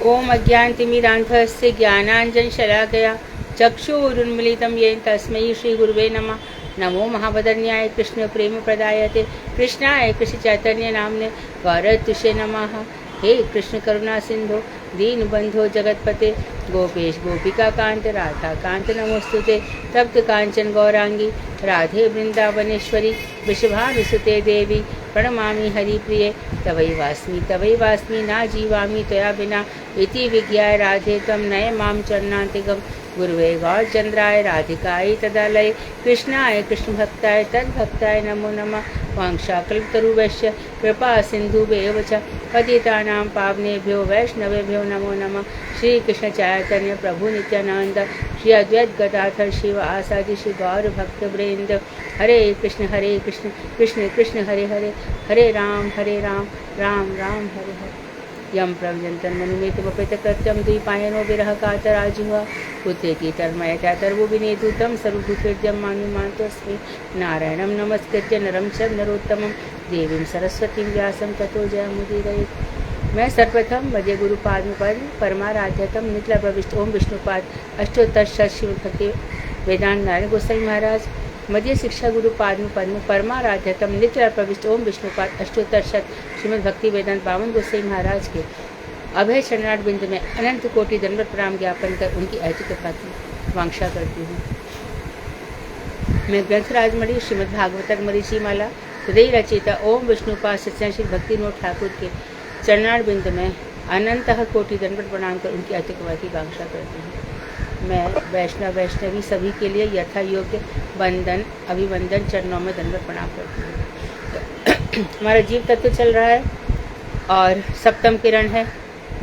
ओम अज्ञानतिमिरान्धस्य ज्ञानाञ्जनशलाकया चक्षुरुन्मीलितं येन तस्मै श्रीगुरुवे नमः। नमो महावदन्याय कृष्ण प्रेम प्रदायते कृष्णाय कृष्ण चैतन्य नामने गौरतुषे नमः। हे कृष्ण करुणा सिंधु दीन बंधो जगतपते गोपेश गोपिका कांत राधा कांत नमोस्तुते। तप्त कांचन गौरांगी राधे वृंदावनेश्वरी वृषभानुसुते देवी प्रणमामि हरिप्रिये। तवै वास्मि ना जीवामि त्वया विना इति विज्ञाय राधे त्वं नय मां चरणान्तिकम्। गुरुवे गौरचंद्राय राधिकायै तदालये कृष्णाय कृष्ण भक्ताय तद्भक्ताय नमो नमः। वाञ्छाकल्पतरुभ्यश्च कृपा सिन्धुभ्येव च पतितानां पावनेभ्यो वैष्णवेभ्यो नमो नमः। श्री कृष्ण चैतन्य प्रभु नित्यानंद श्री अद्वैत गदाधर शिव आसादि श्री गौर भक्त वृंद। हरे कृष्ण कृष्ण कृष्ण हरे हरे हरे राम राम राम हरे हरे। यम प्रव्यंतन मनुमेतमपेत कृत्यम द्विपायनो विरह कातराजिह्वा पुत्रेति तन्मयता तर्वो विनेतु तं सर्वभूतेर्जं मानुमान्तस्मै। नारायणं नमस्कृत्य नरं चैव नरोत्तमं देवीं सरस्वतीं व्यासं ततो जयमुदीरयेत्। मैं सर्वप्रथम मध्य गुरु पाद परमाराध्यतम निखिल प्रविष्ट ओम विष्णुपाद अष्टोत्तर श्रीमद् भक्ति वेदांत नारायण गोसाई महाराज मध्य शिक्षा गुरु पद्म परमाराध्यतम नित्य प्रविष्ट ओम विष्णुपाद अष्टोत्तर श्रीमद् भक्ति वेदांत बावन गोसाई महाराज के अभय शरणार्थ बिंद में अनंत कोटि दंडवत प्रणाम ज्ञापन कर उनकी ऐति कृपा की वांछा करती हूँ। मैं ग्रंथ राजमणि श्रीमद् भागवत मरीची माला हृदय रचिता ओम विष्णुपाद सत्संग श्री भक्ति विनोद ठाकुर के चरणार्थ बिंद में अनंत कोटि दंडवत प्रणाम कर उनकी ऐति कृपा की वांछा करती हूँ। मैं वैष्णवी सभी के लिए यथा योग्य वंदन अभिवंदन चरणों में दंडवत प्रणाम करती हूँ। हमारा जीव तत्व चल रहा है और सप्तम किरण है।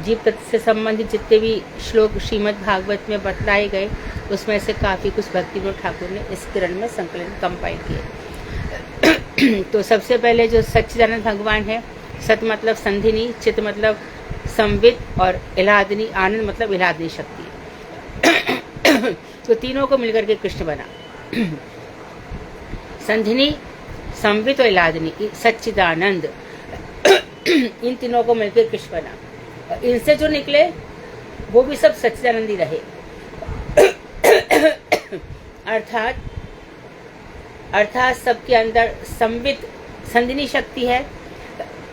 जीव तत्व से संबंधित जितने भी श्लोक श्रीमद् भागवत में बतलाए गए उसमें से काफ़ी कुछ भक्ति विनोद ठाकुर ने इस किरण में संकलन कंपाइल किए। तो सबसे पहले जो सच्चिदानंद भगवान है, सत मतलब संधिनी, चित मतलब संवित और इलादनी आनंद मतलब इलादनी शक्ति। तो तीनों को मिलकर के कृष्ण बना। संधिनी, संवित और इलादनी, सच्चिदानंद, इन तीनों को मिलकर कृष्ण बना। और इनसे जो निकले वो भी सब सच्चिदानंदी रहे। अर्थात सबके अंदर संवित संधिनी शक्ति है,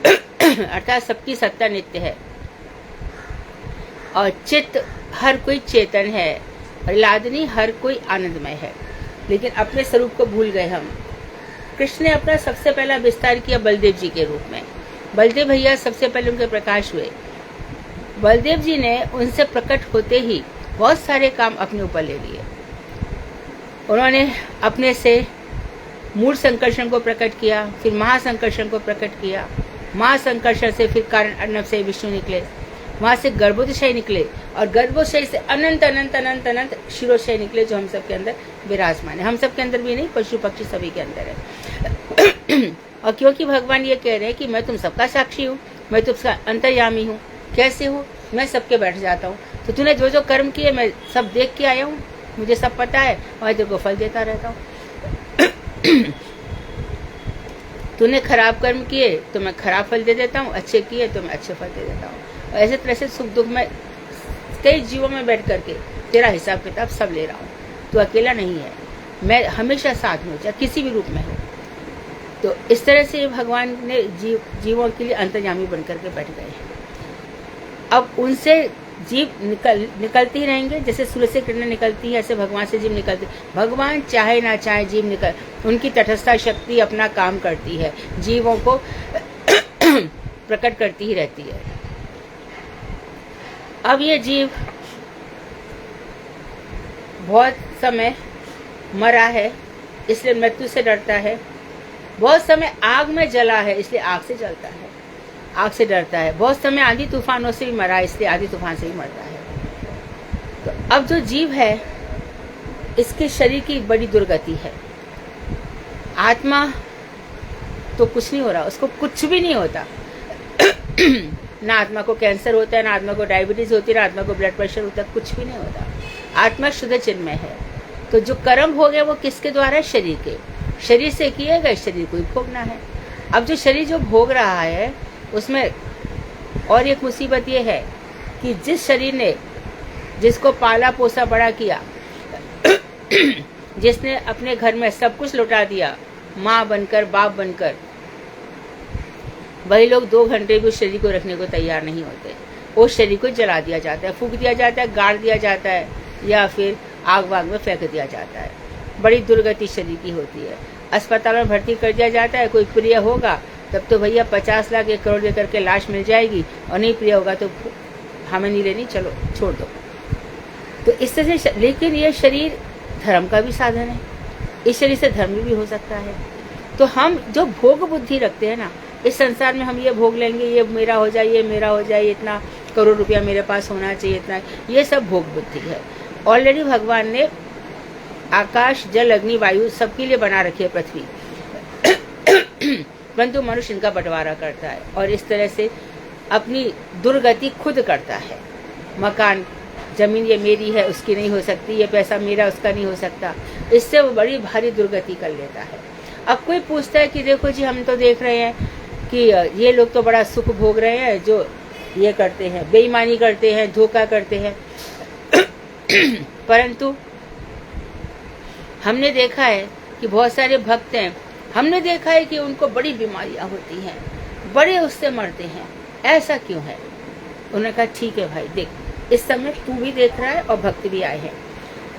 अर्थात सबकी सत्ता नित्य है। और चित्त हर कोई चेतन है और लादनी हर कोई आनंदमय है, लेकिन अपने स्वरूप को भूल गए हम। कृष्ण ने अपना सबसे पहला विस्तार किया बलदेव जी के रूप में। बलदेव भैया सबसे पहले उनके प्रकाश हुए। बलदेव जी ने उनसे प्रकट होते ही बहुत सारे काम अपने ऊपर ले लिए। उन्होंने अपने से मूल संकर्षण को प्रकट किया, फिर महासंकर्षण को प्रकट किया। महासंकर्षण से फिर कारण अर्णव से विष्णु निकले, वहां से गर्भोदशय निकले और गर्भोदशय से अनंत अनंत अनंत अनंत शिरोशय निकले जो हम सबके अंदर विराजमान है। हम सबके अंदर भी नहीं, पशु पक्षी सभी के अंदर है। और क्योंकि भगवान ये कह रहे हैं कि मैं तुम सबका साक्षी हूँ, मैं तुमका अंतर्यामी हूँ। कैसे हूँ? मैं सबके बैठ जाता हूँ। तो तूने जो जो कर्म किए मैं सब देख के आया हूँ, मुझे सब पता है और तेरे को फल देता रहता हूँ। तूने खराब कर्म किए तो मैं खराब फल दे देता हूँ, अच्छे किए तो मैं अच्छे फल दे देता हूँ। और ऐसे तरह से सुख दुख में कई जीवों में बैठ करके तेरा हिसाब किताब सब ले रहा हूँ। तू अकेला नहीं है, मैं हमेशा साथ में, चाहे किसी भी रूप में हो। तो इस तरह से भगवान ने जीवों के लिए अंतर्यामी बन करके बैठ गए। अब उनसे जीव निकलती रहेंगे, जैसे सूर्य से किरणें निकलती है ऐसे भगवान से जीव निकलती। भगवान चाहे ना चाहे जीव निकल, उनकी तटस्था शक्ति अपना काम करती है, जीवों को प्रकट करती ही रहती है। अब ये जीव बहुत समय मरा है इसलिए मृत्यु से डरता है, बहुत समय आग में जला है इसलिए आग से जलता है, आग से डरता है। बहुत समय आंधी तूफानों से भी मरा है इसलिए आंधी तूफान से भी मरता है। तो अब जो जीव है इसके शरीर की बड़ी दुर्गति है। आत्मा तो कुछ नहीं हो रहा, उसको कुछ भी नहीं होता। ना आत्मा को कैंसर होता है, ना आत्मा को डायबिटीज होती है, ना आत्मा को ब्लड प्रेशर होता है, कुछ भी नहीं होता। आत्मा शुद्ध चिन्मय है। तो जो कर्म हो गए वो किसके द्वारा? शरीर के। शरीर से किए गए, शरीर को ही भोगना है। अब जो शरीर जो भोग रहा है उसमें और एक मुसीबत ये है कि जिस शरीर ने जिसको पाला पोसा बड़ा किया, जिसने अपने घर में सब कुछ लुटा दिया, माँ बनकर बाप बनकर, वही लोग 2 घंटे भी उस शरीर को रखने को तैयार नहीं होते। उस शरीर को जला दिया जाता है, फूंक दिया जाता है, गाड़ दिया जाता है, या फिर आग वाग में फेंक दिया जाता है। बड़ी दुर्गति शरीर की होती है। अस्पताल में भर्ती कर दिया जाता है, कोई प्रिय होगा तब तो भैया 50 लाख 1 करोड़ देकर के लाश मिल जाएगी, और नहीं प्रिय होगा तो हमें नहीं लेनी, चलो छोड़ दो। तो इस तरह से, लेकिन ये शरीर धर्म का भी साधन है, इस शरीर से धर्म भी हो सकता है। तो हम जो भोग बुद्धि रखते हैं ना, इस संसार में हम ये भोग लेंगे, ये मेरा हो जाए, ये मेरा हो जाए, इतना करोड़ रुपया मेरे पास होना चाहिए, इतना, ये सब भोग बुद्धि है। ऑलरेडी भगवान ने आकाश जल अग्नि वायु सबके लिए बना रखी है पृथ्वी, परंतु मनुष्य इनका बंटवारा करता है और इस तरह से अपनी दुर्गति खुद करता है। मकान जमीन ये मेरी है, उसकी नहीं हो सकती, ये पैसा मेरा, उसका नहीं हो सकता, इससे वो बड़ी भारी दुर्गति कर लेता है। अब कोई पूछता है कि देखो जी, हम तो देख रहे हैं कि ये लोग तो बड़ा सुख भोग रहे हैं, जो ये करते हैं, बेईमानी करते हैं, धोखा करते हैं, परंतु हमने देखा है कि बहुत सारे भक्त हैं, हमने देखा है कि उनको बड़ी बीमारियां होती हैं, बड़े उससे मरते हैं, ऐसा क्यों है? उन्होंने कहा ठीक है भाई, देख, इस समय तू भी देख रहा है और भक्त भी आए हैं।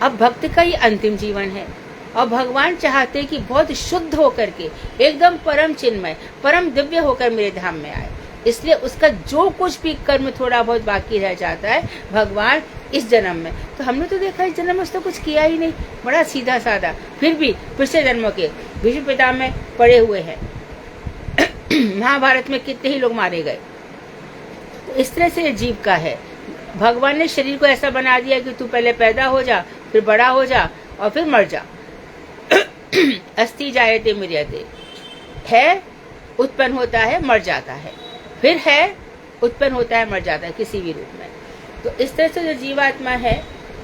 अब भक्त का ये अंतिम जीवन है और भगवान चाहते हैं कि बहुत शुद्ध होकर के, एकदम परम चिन्मय, परम दिव्य होकर मेरे धाम में आए। इसलिए उसका जो कुछ भी कर्म थोड़ा बहुत बाकी रह जाता है, भगवान इस जन्म में, तो हमने तो देखा इस जन्म में उसने कुछ किया ही नहीं, बड़ा सीधा साधा, फिर भी पिछले जन्मों के भीष्म पितामह में पड़े हुए हैं। महाभारत में कितने ही लोग मारे गए। तो इस तरह से जीव का है। भगवान ने शरीर को ऐसा बना दिया कि तू पहले पैदा हो जा, फिर बड़ा हो जा और फिर मर जा। अस्थि जायते मृत्यते, है उत्पन्न होता है, मर जाता है, फिर है उत्पन्न होता है, मर जाता है किसी भी रूप में। तो इस तरह से जो जीवात्मा है,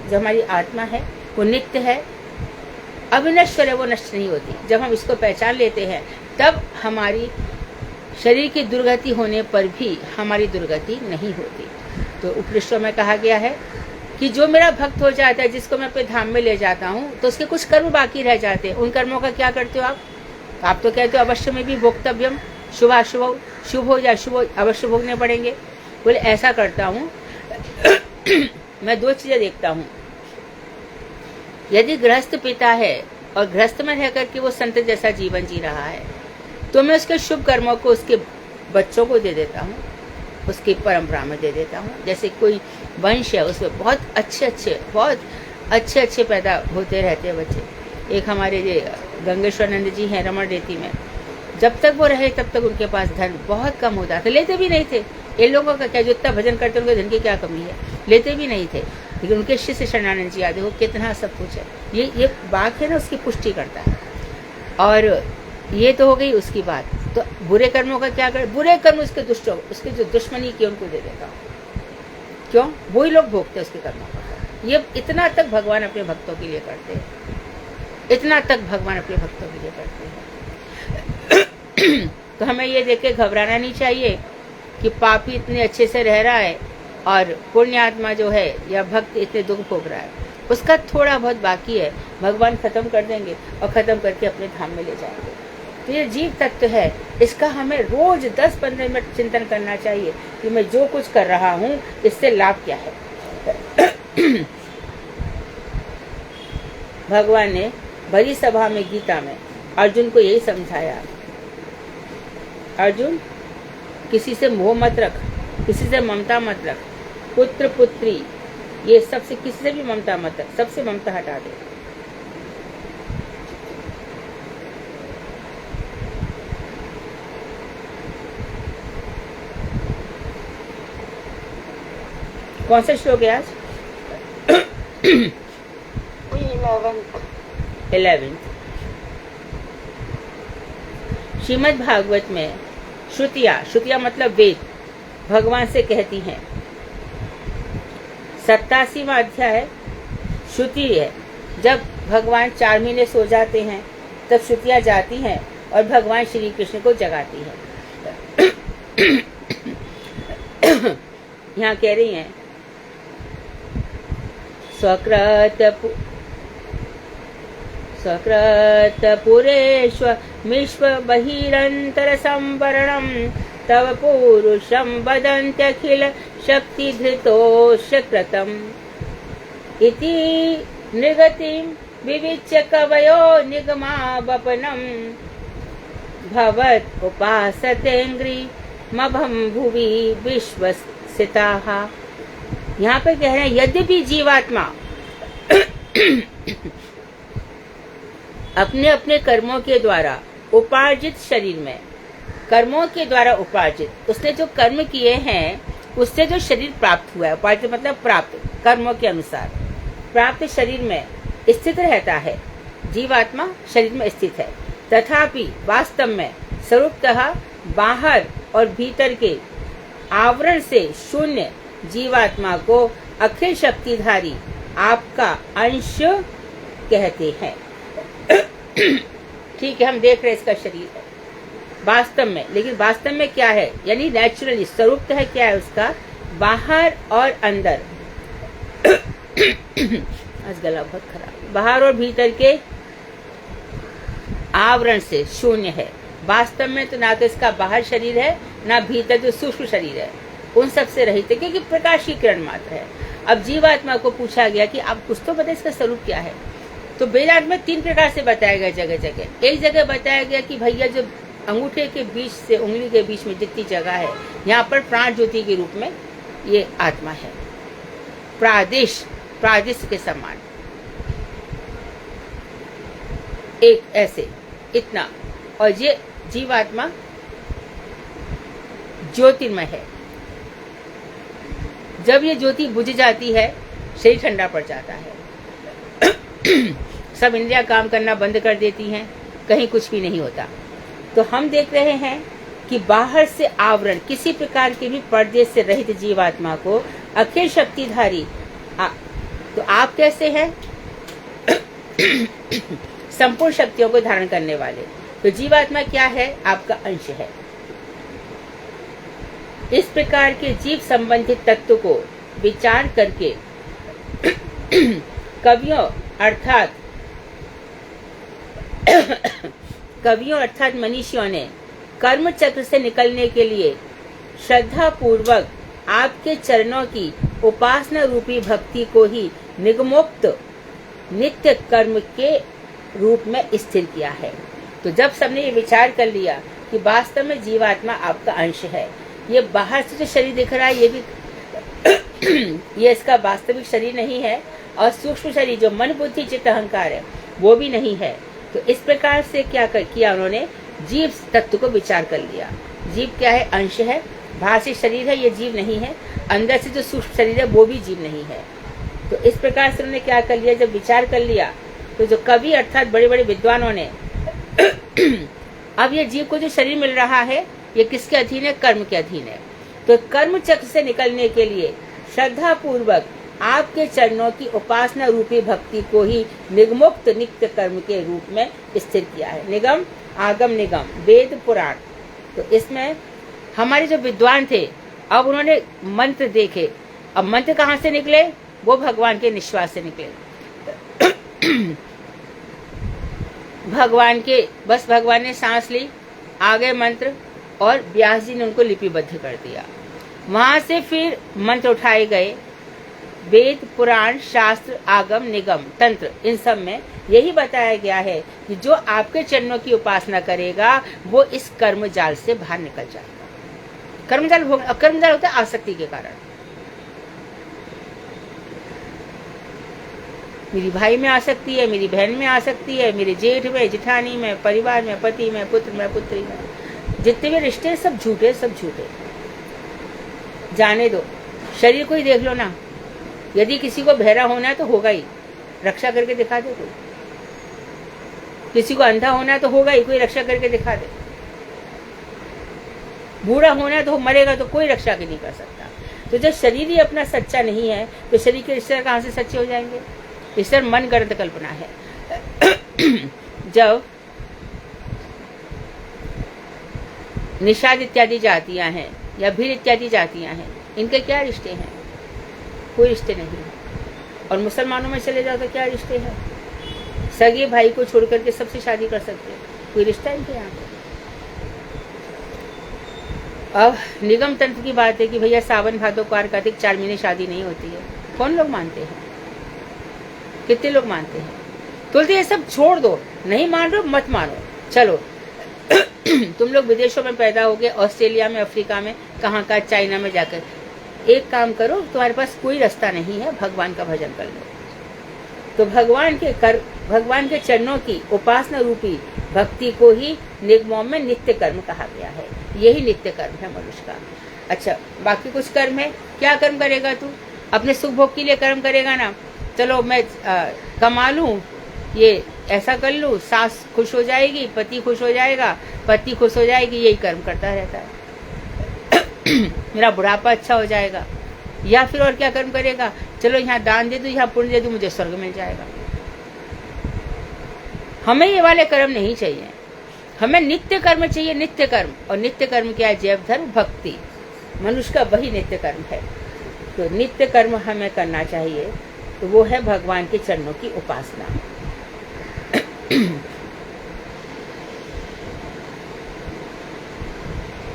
जो हमारी आत्मा है, वो नित्य है, अविनश्वर है, वो नष्ट नहीं होती। जब हम इसको पहचान लेते हैं तब हमारी शरीर की दुर्गति होने पर भी हमारी दुर्गति नहीं होती। तो उपनिषदों में कहा गया है कि जो मेरा भक्त हो जाता है, जिसको मैं अपने धाम में ले जाता हूँ, तो उसके कुछ कर्म बाकी रह जाते हैं। उन कर्मों का क्या करते हो आप तो कहते हो अवश्य में भी भोक्तव्यम, शुभाशुभ, शुभ हो या शुभ अवश्य भोगने पड़ेंगे। बोले ऐसा करता हूँ मैं 2 चीजें देखता हूँ। यदि गृहस्थ पिता है और गृहस्थ में रह करके वो संत जैसा जीवन जी रहा है, तो मैं उसके शुभ कर्मों को उसके बच्चों को दे देता हूँ, उसकी परंपरा में दे देता हूँ। जैसे कोई वंश है, उसमें बहुत अच्छे पैदा होते रहते हैं बच्चे। एक हमारे ये गंगेश्वरानंद जी हैं रमण रेती में, जब तक वो रहे तब तक उनके पास धन बहुत कम होता था, लेते भी नहीं थे। इन लोगों का क्या, जो इतना भजन करते उनके धन की क्या कमी है, लेते भी नहीं थे। लेकिन उनके शिष्य शरणानंद जी आदि, वो कितना सब कुछ है, ये बात है ना, उसकी पुष्टि करता है। और ये तो हो गई उसकी बात। तो बुरे कर्मों का क्या कर, बुरे कर्म उसके दुष्टों, उसके जो दुश्मनी की उनको दे देता हूँ। क्यों? वही लोग भोगते उसके कर्मों का। ये इतना तक भगवान अपने भक्तों के लिए करते हैं, इतना तक भगवान अपने भक्तों के लिए करते हैं। तो हमें ये देख के घबराना नहीं चाहिए कि पापी इतने अच्छे से रह रहा है और पुण्यात्मा जो है या भक्त इतने दुख भोग रहा है, उसका थोड़ा बहुत बाकी है, भगवान खत्म कर देंगे और खत्म करके अपने धाम में ले जाएंगे। तो ये जीव तत्व है, इसका हमें रोज 10-15 मिनट चिंतन करना चाहिए कि मैं जो कुछ कर रहा हूँ इससे लाभ क्या है। भगवान ने बड़ी सभा में गीता में अर्जुन को यही समझाया, अर्जुन किसी से मोह मत रख, किसी से ममता मत रख, पुत्र पुत्री ये सबसे किसी से भी ममता मत रख, सबसे ममता हटा दे। कौन सा श्लोक है आज? 11th। श्रीमद् भागवत में श्रुतियाँ मतलब वेद भगवान से कहती हैं। 87वां अध्याय श्रुति है। जब भगवान 4 महीने सो जाते हैं तब श्रुतियाँ जाती हैं और भगवान श्री कृष्ण को जगाती हैं। यहाँ कह रही हैं स्वकृतपुरेष्वमिश्व बहिरन्तरसंवरणं तव पुरुषं वदन्त्यखिल शक्तिधृतोऽस्य कृतम् इति नृगतिं विविच्य कवयो निगमावपनं भवत् उपासतेऽङ्घ्रिमभं भुवि विश्वसिताः। यहाँ पे कह रहे हैं यद्यपि जीवात्मा अपने अपने कर्मों के द्वारा उपार्जित शरीर में, कर्मों के द्वारा उपार्जित, उसने जो कर्म किए हैं उससे जो शरीर प्राप्त हुआ है, उपार्जित मतलब प्राप्त, कर्मों के अनुसार प्राप्त शरीर में स्थित रहता है। जीवात्मा शरीर में स्थित है, तथापि वास्तव में स्वरूपतः बाहर और भीतर के आवरण से शून्य जीवात्मा को अखिल शक्तिधारी आपका अंश कहते हैं। ठीक है, हम देख रहे हैं इसका शरीर है वास्तव में, लेकिन वास्तव में क्या है, यानी नेचुरली स्वरूप है क्या है उसका, बाहर और अंदर आज गला बहुत खराब, बाहर और भीतर के आवरण से शून्य है। वास्तव में तो ना तो इसका बाहर शरीर है, ना भीतर जो सूक्ष्म शरीर है, उन सब से रहित है, क्योंकि प्रकाश की किरण मात्र है। अब जीवात्मा को पूछा गया कि आप कुछ तो बताइए इसका स्वरूप क्या है, तो वेदांत में 3 प्रकार से बताया गया जगह जगह। एक जगह बताया गया कि भैया जो अंगूठे के बीच से उंगली के बीच में जितनी जगह है, यहाँ पर प्राण ज्योति के रूप में ये आत्मा है, प्रादेश के समान, एक ऐसे इतना, और ये जीवात्मा ज्योतिर्मय है। जब ये ज्योति बुझ जाती है शरीर ठंडा पड़ जाता है, सब इंद्रियां काम करना बंद कर देती हैं, कहीं कुछ भी नहीं होता। तो हम देख रहे हैं कि बाहर से आवरण, किसी प्रकार के भी पर्दे से रहित जीवात्मा को अखिल शक्तिधारी, तो आप कैसे हैं संपूर्ण शक्तियों को धारण करने वाले। तो जीवात्मा क्या है, आपका अंश है। इस प्रकार के जीव संबंधित तत्व को विचार करके कवियों अर्थात मनीषियों ने कर्म चक्र से निकलने के लिए श्रद्धा पूर्वक आपके चरणों की उपासना रूपी भक्ति को ही निगमोक्त नित्य कर्म के रूप में स्थिर किया है। तो जब सबने ये विचार कर लिया कि वास्तव में जीवात्मा आपका अंश है, ये बाहर से जो शरीर दिख रहा है ये भी ये इसका वास्तविक शरीर नहीं है, और सूक्ष्म शरीर जो मन बुद्धि चित्त अहंकार है वो भी नहीं है। तो इस प्रकार से क्या किया उन्होंने, जीव तत्व को विचार कर लिया। जीव क्या है, अंश है, बाहर से शरीर है ये जीव नहीं है, अंदर से जो सूक्ष्म शरीर है वो भी जीव नहीं है। तो इस प्रकार से उन्होंने क्या कर लिया, जब विचार कर लिया तो जो कवि अर्थात बड़े बड़े विद्वानों ने अब ये जीव को जो शरीर मिल रहा है ये किसके अधीन है, कर्म के अधीन है। तो कर्म चक्र से निकलने के लिए श्रद्धा पूर्वक आपके चरणों की उपासना रूपी भक्ति को ही निगमोक्त नित्य कर्म के रूप में स्थिर किया है। निगम, आगम, निगम, वेद, पुराण। तो इसमें हमारे जो विद्वान थे अब उन्होंने मंत्र देखे। अब मंत्र कहाँ से निकले, वो भगवान के निश्वास से निकले। भगवान के, बस भगवान ने सांस ली, आ गए मंत्र, और व्यास जी ने उनको लिपिबद्ध कर दिया। वहां से फिर मंत्र उठाए गए, वेद, पुराण, शास्त्र, आगम, निगम, तंत्र, इन सब में यही बताया गया है कि जो आपके चरणों की उपासना करेगा वो इस कर्म जाल से बाहर निकल जाएगा। कर्मजाल होता है आसक्ति के कारण। मेरी भाई में आ सकती है, मेरी बहन में आ सकती है, मेरे जेठ में, जेठानी में, परिवार में, पति में, पुत्र में, पुत्री में, जितने भी रिश्ते सब झूठे, सब झूठे। जाने दो, शरीर को ही देख लो ना, यदि किसी को बहरा होना है तो होगा ही, रक्षा करके दिखा दे कोई। किसी को अंधा होना है तो होगा ही, कोई रक्षा करके दिखा दे। बूढ़ा होना है तो मरेगा, तो कोई रक्षा नहीं कर सकता। तो जब शरीर ही अपना सच्चा नहीं है तो शरीर के रिश्ते कहाँ से सच्चे हो जाएंगे। इस तरह मन गलत कल्पना है। जब निषाद इत्यादि जातियां हैं या भीड़ इत्यादि जातियां हैं, इनके क्या रिश्ते हैं, कोई रिश्ते नहीं है। और मुसलमानों में चले जाओ तो क्या रिश्ते हैं, सगे भाई को छोड़ करके सबसे शादी कर सकते हैं, कोई रिश्ता नहीं यहाँ पे। अब निगम तंत्र की बात है कि भैया सावन भादो कार्तिक 4 महीने शादी नहीं होती है, कौन लोग मानते हैं, कितने लोग मानते हैं। तो ये सब छोड़ दो, नहीं मान रहे मत मानो, चलो तुम लोग विदेशों में पैदा हो गए, ऑस्ट्रेलिया में, अफ्रीका में, कहाँ का, चाइना में जाकर एक काम करो, तुम्हारे पास कोई रास्ता नहीं है, भगवान का भजन कर लो। तो भगवान के चरणों की उपासना रूपी भक्ति को ही निगमों में नित्य कर्म कहा गया है। यही नित्य कर्म है मनुष्य का। अच्छा, बाकी कुछ कर्म है, क्या कर्म करेगा तू, अपने सुख भोग के लिए कर्म करेगा ना, चलो मैं कमा लूं, ये ऐसा कर लूं, सास खुश हो जाएगी, पति खुश हो जाएगा, पति खुश हो जाएगी, यही कर्म करता रहता है। मेरा बुढ़ापा अच्छा हो जाएगा, या फिर और क्या कर्म करेगा, चलो यहाँ दान दे दूं, यहाँ पुण्य दे दूं, मुझे स्वर्ग मिल जाएगा। हमें ये वाले कर्म नहीं चाहिए, हमें नित्य कर्म चाहिए, नित्य कर्म। और नित्य कर्म क्या है, जैव धर्म भक्ति, मनुष्य का वही नित्य कर्म है। तो नित्य कर्म हमें करना चाहिए, तो वो है भगवान के चरणों की उपासना।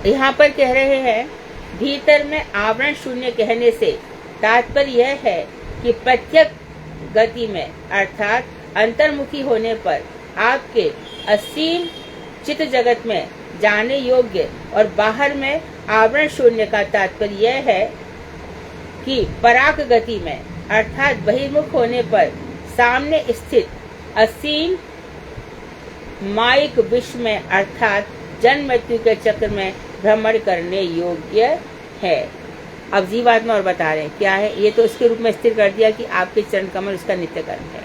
यहाँ पर कह रहे हैं, भीतर में आवरण शून्य कहने से तात्पर्य यह है कि प्रत्येक गति में अर्थात अंतर्मुखी होने पर आपके असीम चित्त जगत में जाने योग्य, और बाहर में आवरण शून्य का तात्पर्य यह है कि पराक गति में अर्थात बहिर्मुख होने पर सामने स्थित असीम माइक विश्व में अर्थात जन्म मृत्यु के चक्र में भ्रमण करने योग्य है। अब जीवात्मा और बता रहे हैं क्या है, ये तो उसके रूप में स्थिर कर दिया कि आपके चरण कमल उसका नित्य कर्म है।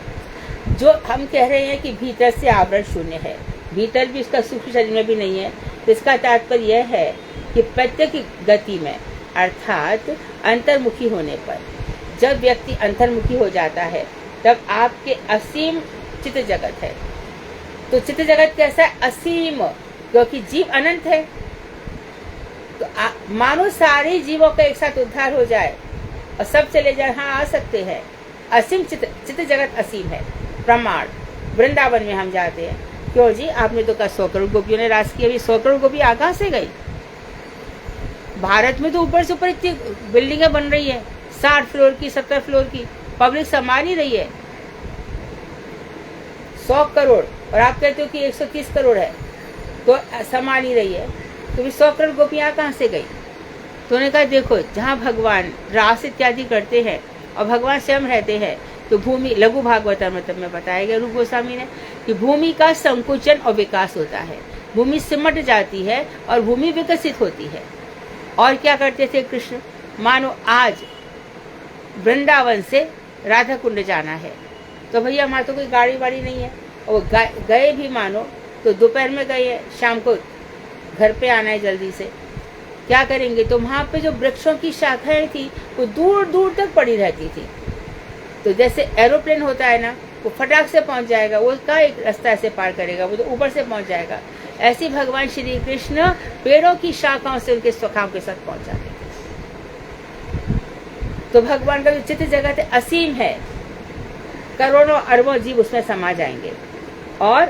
जो हम कह रहे हैं कि भीतर से आवरण शून्य है, भीतर भी उसका सूक्ष्म शरीर में भी नहीं है, तो इसका तात्पर्य यह है कि प्रत्येक गति में अर्थात अंतर्मुखी होने पर, जब व्यक्ति अंतर्मुखी हो जाता है तब आपके असीम चित्त जगत है। तो चित्त जगत कैसा है, असीम, क्योंकि जीव अनंत है। तो मानो सारे जीवों का एक साथ उद्धार हो जाए और सब चले जाए, हाँ आ सकते हैं। असीम चित्त जगत असीम है, प्रमाण। वृंदावन में हम जाते हैं, क्यों जी, आपने तो कहा 100 करोड़ गोपियों ने रास की, अभी 100 करोड़ गोपी कहाँ से गई। भारत में तो ऊपर से ऊपर इतनी बिल्डिंगें बन रही है, 60 फ्लोर की, 70 फ्लोर की, पब्लिक संभाल ही रही है। 100 करोड़ और आप कहते हो कि 130 करोड़ है, तो संभाल ही रही है, तो भी 100 करोड़ गोपियाँ कहाँ से गई। तो उन्होंने कहा देखो, जहाँ भगवान रास इत्यादि करते हैं और भगवान स्वयं रहते हैं, तो भूमि, लघु भागवतम में बताया गया रूप गोस्वामी ने, कि भूमि का संकुचन और विकास होता है, भूमि सिमट जाती है और भूमि विकसित होती है। और क्या करते थे कृष्ण, मानो आज वृंदावन से राधा कुंड जाना है, तो भैया हमारे तो कोई गाड़ी वाड़ी नहीं है, और गए भी मानो तो दोपहर में गए, शाम को घर पे आना है जल्दी से, क्या करेंगे। तो वहाँ पे जो वृक्षों की शाखाएं थी वो दूर दूर तक पड़ी रहती थी। तो जैसे एरोप्लेन होता है ना, वो फटाक से पहुंच जाएगा, वो का एक रास्ता ऐसे पार करेगा, वो तो ऊपर से पहुंच जाएगा। ऐसे भगवान श्री कृष्ण पेड़ों की शाखाओं से उनके शाखाओं के साथ पहुंच जाते थे। तो भगवान का जो चित्त जगत है असीम है, करोड़ों अरबों जीव उसमें समा जाएंगे। और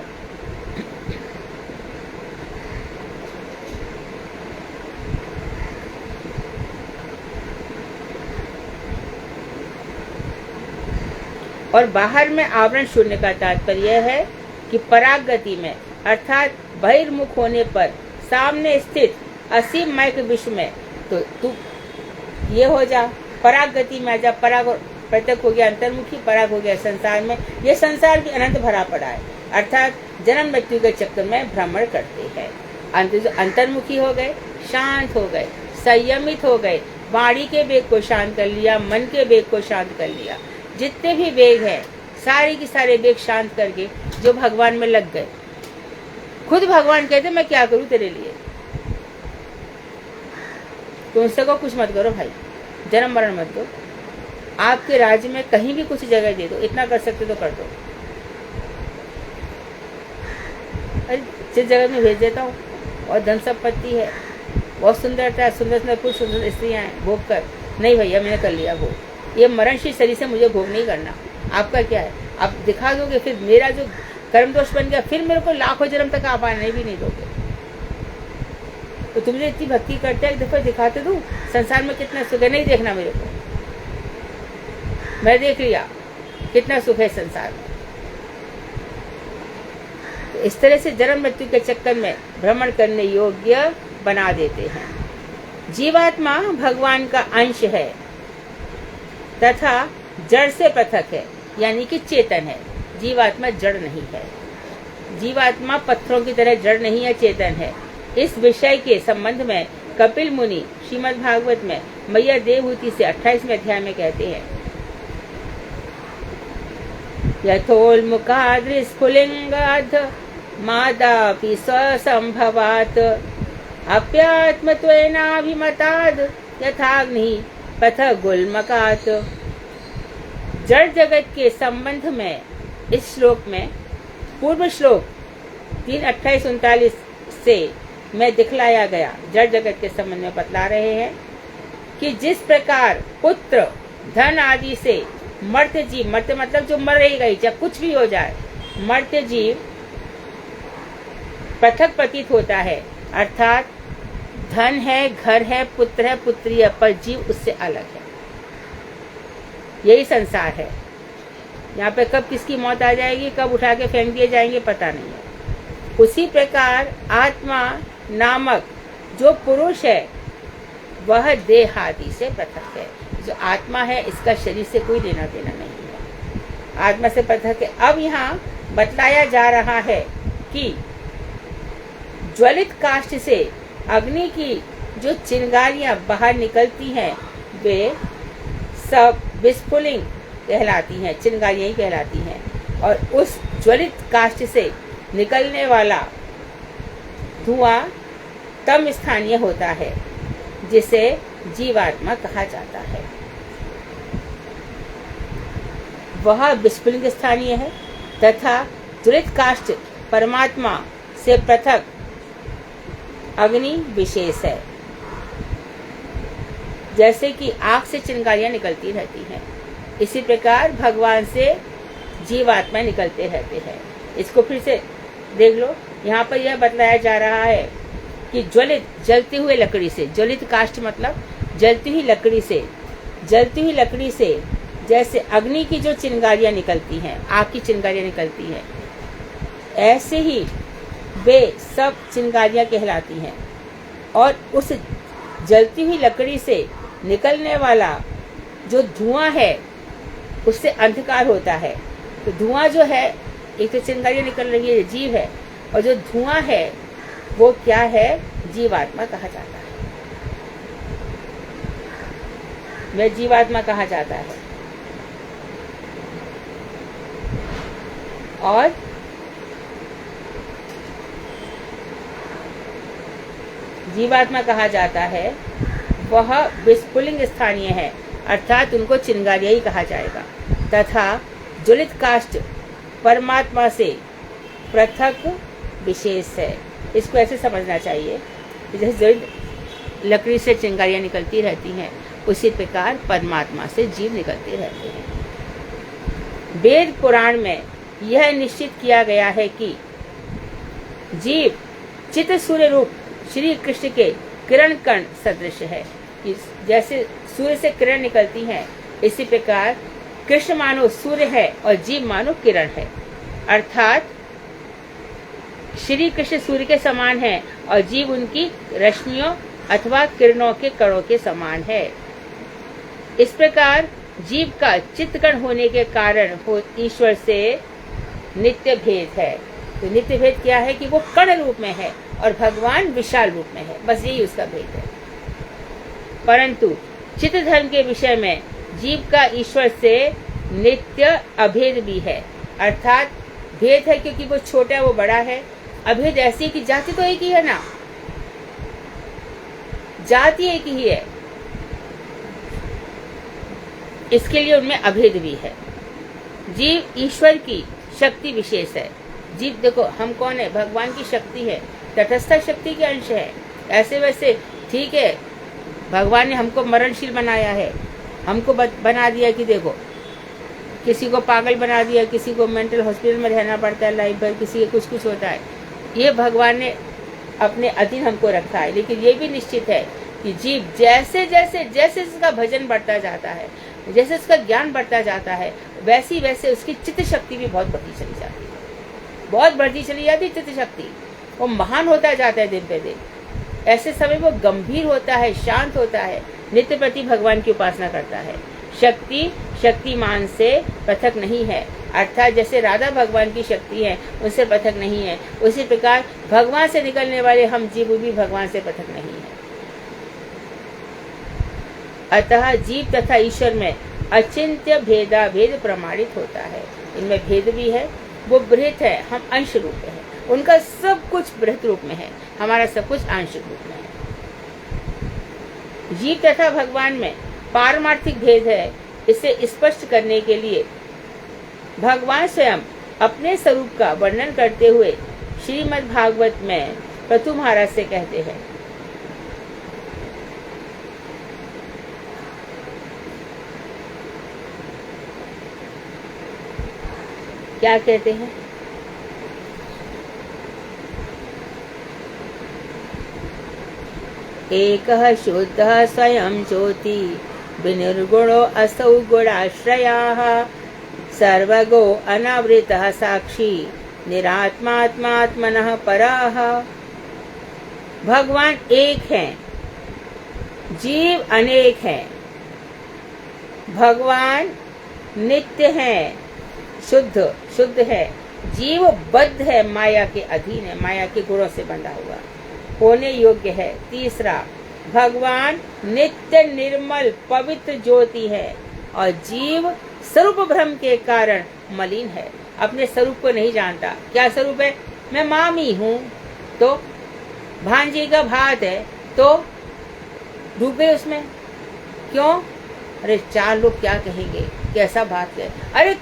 बाहर में आवरण शून्य का तात्पर्य है कि पराग गति में अर्थात बहिर्मुख होने पर सामने स्थित असीम माइक विश्व में, तो तू ये हो जा, पराग गति में आ जा। पराग प्रत्येक हो गया अंतर्मुखी, पराग हो गया संसार में। ये संसार भी अनंत भरा पड़ा है, अर्थात जन्म मृत्यु के चक्कर में भ्रमण करते हैं। अंतर्मुखी हो गए, शांत हो गए, संयमित हो गए, वाणी के वेग को शांत कर लिया, मन के वेग को शांत कर लिया, जितने भी वेग हैं सारे के सारे वेग शांत करके जो भगवान में लग गए। खुद भगवान कहते मैं क्या करूं तेरे लिए, तो उनसे को कुछ मत करो भाई, जन्म मरण मत दो, आपके राज्य में कहीं भी कुछ जगह दे दो, इतना कर सकते तो कर दो। अरे जिस जगह में भेज देता हूँ और धन संपत्ति है, बहुत सुंदरता है, सुंदर सुंदर पुरुष, सुंदर स्त्रियाँ हैं, भोग कर, नहीं भैया मैंने कर लिया भोग, ये मरणशील शरीर से मुझे भोग नहीं करना। आपका क्या है, आप दिखा दोगे, फिर मेरा जो कर्म दोष बन गया, फिर मेरे को लाखों जन्म तक आप आने भी नहीं दोगे। तो तुम इतनी भक्ति करते हैं, एक दफा दिखाते दूं संसार में कितना सुख है। नहीं देखना मेरे को, मैं देख लिया कितना सुख है संसार में। तो इस तरह से जन्म मृत्यु के चक्कर में भ्रमण करने योग्य बना देते हैं। जीवात्मा भगवान का अंश है तथा जड़ से पृथक है, यानी कि चेतन है। जीवात्मा जड़ नहीं है। जीवात्मा पत्थरों की तरह जड़ नहीं है, चेतन है। इस विषय के संबंध में कपिल मुनि श्रीमद् भागवत में मैया देवहूति से 28वें अध्याय में कहते हैं, यथोल्मुखाद् स्फुलिंगाद् मादापि स्वसंभवात् अप्यात्मत्वेनाभिमताद् यथाग्नि पथः गुल्मकात्। जड़ जगत के संबंध में इस श्लोक में पूर्व श्लोक 3:28-39 से में दिखलाया गया जड़ जगत के संबंध में बतला रहे हैं कि जिस प्रकार पुत्र धन आदि से मर्त्य जीव, मर्त्य मतलब जो मर रहेगा ही, चाहे कुछ भी हो जाए, मर्त्य जीव पृथक प्रतीत होता है। अर्थात धन है, घर है, पुत्र है, पुत्री है, पर जीव उससे अलग है। यही संसार है। यहाँ पे कब किसकी मौत आ जाएगी, कब उठा के फेंक दिए जाएंगे, पता नहीं है। उसी प्रकार आत्मा नामक जो पुरुष है वह देहादि से पृथक है। जो आत्मा है इसका शरीर से कोई लेना देना नहीं है, आत्मा से पृथक है। अब यहाँ बतलाया जा रहा है कि ज्वलित काष्ठ से अग्नि की जो चिंगारियां बाहर निकलती हैं वे सब विस्फुलिंग कहलाती हैं, चिंगारियां ही कहलाती हैं। और उस ज्वलित काष्ठ से निकलने वाला धुआं तम स्थानीय होता है, जिसे जीवात्मा कहा जाता है। वह विस्फुलिंग स्थानीय है तथा ज्वलित काष्ठ परमात्मा से पृथक अग्नि विशेष है। जैसे कि आग से चिंगारियां निकलती रहती हैं, इसी प्रकार भगवान से जीवात्मा निकलते रहते हैं। इसको फिर से देख लो, यहाँ पर यह बतलाया जा रहा है कि ज्वलित जलती हुई लकड़ी से, ज्वलित काष्ठ मतलब जलती हुई लकड़ी से, जलती हुई लकड़ी से जैसे अग्नि की जो चिंगारियां निकलती हैं, आग की चिंगारियां निकलती हैं, ऐसे ही वे सब चिंगारियां कहलाती हैं। और उस जलती हुई लकड़ी से निकलने वाला जो धुआं है उससे अंधकार होता है। तो धुआं जो है, एक तो चिंगारियां निकल रही है, जीव है, और जो धुआं है वो क्या है, जीवात्मा कहा जाता है। वह जीवात्मा कहा जाता है। और जीवात्मा कहा जाता है वह विस्फुलिंग स्थानीय है, अर्थात उनको चिंगारियां ही कहा जाएगा। तथा ज्वलित काष्ठ परमात्मा से पृथक विशेष है। इसको ऐसे समझना चाहिए, जैसे ज्वलित लकड़ी से चिंगारियां निकलती रहती हैं, उसी प्रकार परमात्मा से जीव निकलते रहते हैं। वेद पुराण में यह निश्चित किया गया है कि जीव चित्त सूर्य रूप श्री कृष्ण के किरण कण सदृश है। जैसे सूर्य से किरण निकलती हैं, इसी प्रकार कृष्ण मानो सूर्य है और जीव मानो किरण है। अर्थात श्री कृष्ण सूर्य के समान है और जीव उनकी रश्मियों अथवा किरणों के कणों के समान है। इस प्रकार जीव का चित्तकण होने के कारण ईश्वर से नित्य भेद है। तो नित्य भेद क्या है कि वो कण रूप में है और भगवान विशाल रूप में है, बस यही उसका भेद है। परंतु चित्त धर्म के विषय में जीव का ईश्वर से नित्य अभेद भी है। अर्थात भेद है क्योंकि वो छोटा है, वो बड़ा है। अभेद ऐसी कि जाति तो एक ही है ना, जाति एक ही है, इसके लिए उनमें अभेद भी है। जीव ईश्वर की शक्ति विशेष है। जीव देखो, हम कौन है, भगवान की शक्ति है, तटस्थ शक्ति के अंश है। ऐसे वैसे ठीक है, भगवान ने हमको मरणशील बनाया है, हमको बना दिया कि देखो, किसी को पागल बना दिया, किसी को मेंटल हॉस्पिटल में रहना पड़ता है लाइफ भर, किसी के कुछ होता है। ये भगवान ने अपने अधीन हमको रखा है। लेकिन ये भी निश्चित है कि जीव जैसे जैसे जैसे इसका भजन बढ़ता जाता है, जैसे इसका ज्ञान बढ़ता जाता है, वैसी वैसे उसकी चित्त शक्ति भी बहुत बढ़ती चली जाती है, बहुत बढ़ती चली जाती है चित्त शक्ति। वो महान होता जाता है दिन पे दिन। ऐसे समय वो गंभीर होता है, शांत होता है, नित्य प्रति भगवान की उपासना करता है। शक्ति शक्तिमान से पृथक नहीं है, अर्थात जैसे राधा भगवान की शक्ति है उससे पृथक नहीं है, उसी प्रकार भगवान से निकलने वाले हम जीव भी भगवान से पृथक नहीं है। अतः जीव तथा ईश्वर में अचिंत्य भेदा भेद प्रमाणित होता है। इनमें भेद भी है, वो बृहत है, हम अंश रूप में है, उनका सब कुछ बृहत रूप में है, हमारा सब कुछ आंशिक रूप में है। जीव तथा भगवान में पारमार्थिक भेद है। इसे स्पष्ट करने के लिए भगवान स्वयं अपने स्वरूप का वर्णन करते हुए श्रीमद् भागवत में पृथु महाराज से कहते हैं, क्या कहते हैं? एकः शुद्धः स्वयं ज्योति विनिर्गुणो असौ गुणाश्रयाः सर्वगो अनावृतः साक्षी निरात्मात्मात्मनः पराः। भगवान एक हैं, जीव अनेक हैं। भगवान नित्य हैं, शुद्ध है, जीव बद्ध है, माया के अधीन है, माया के गुणों से बंधा हुआ, होने योग्य है। तीसरा, भगवान नित्य निर्मल पवित्र ज्योति है और जीव स्वरूप भ्रम के कारण मलिन है, अपने स्वरूप को नहीं जानता। क्या स्वरूप है? मैं मामी हूँ, तो भांजी का भात है, तो डूब गए उसमें। क्यों? अरे चार लोग क्या कहेंगे, कैसा भात है, अरे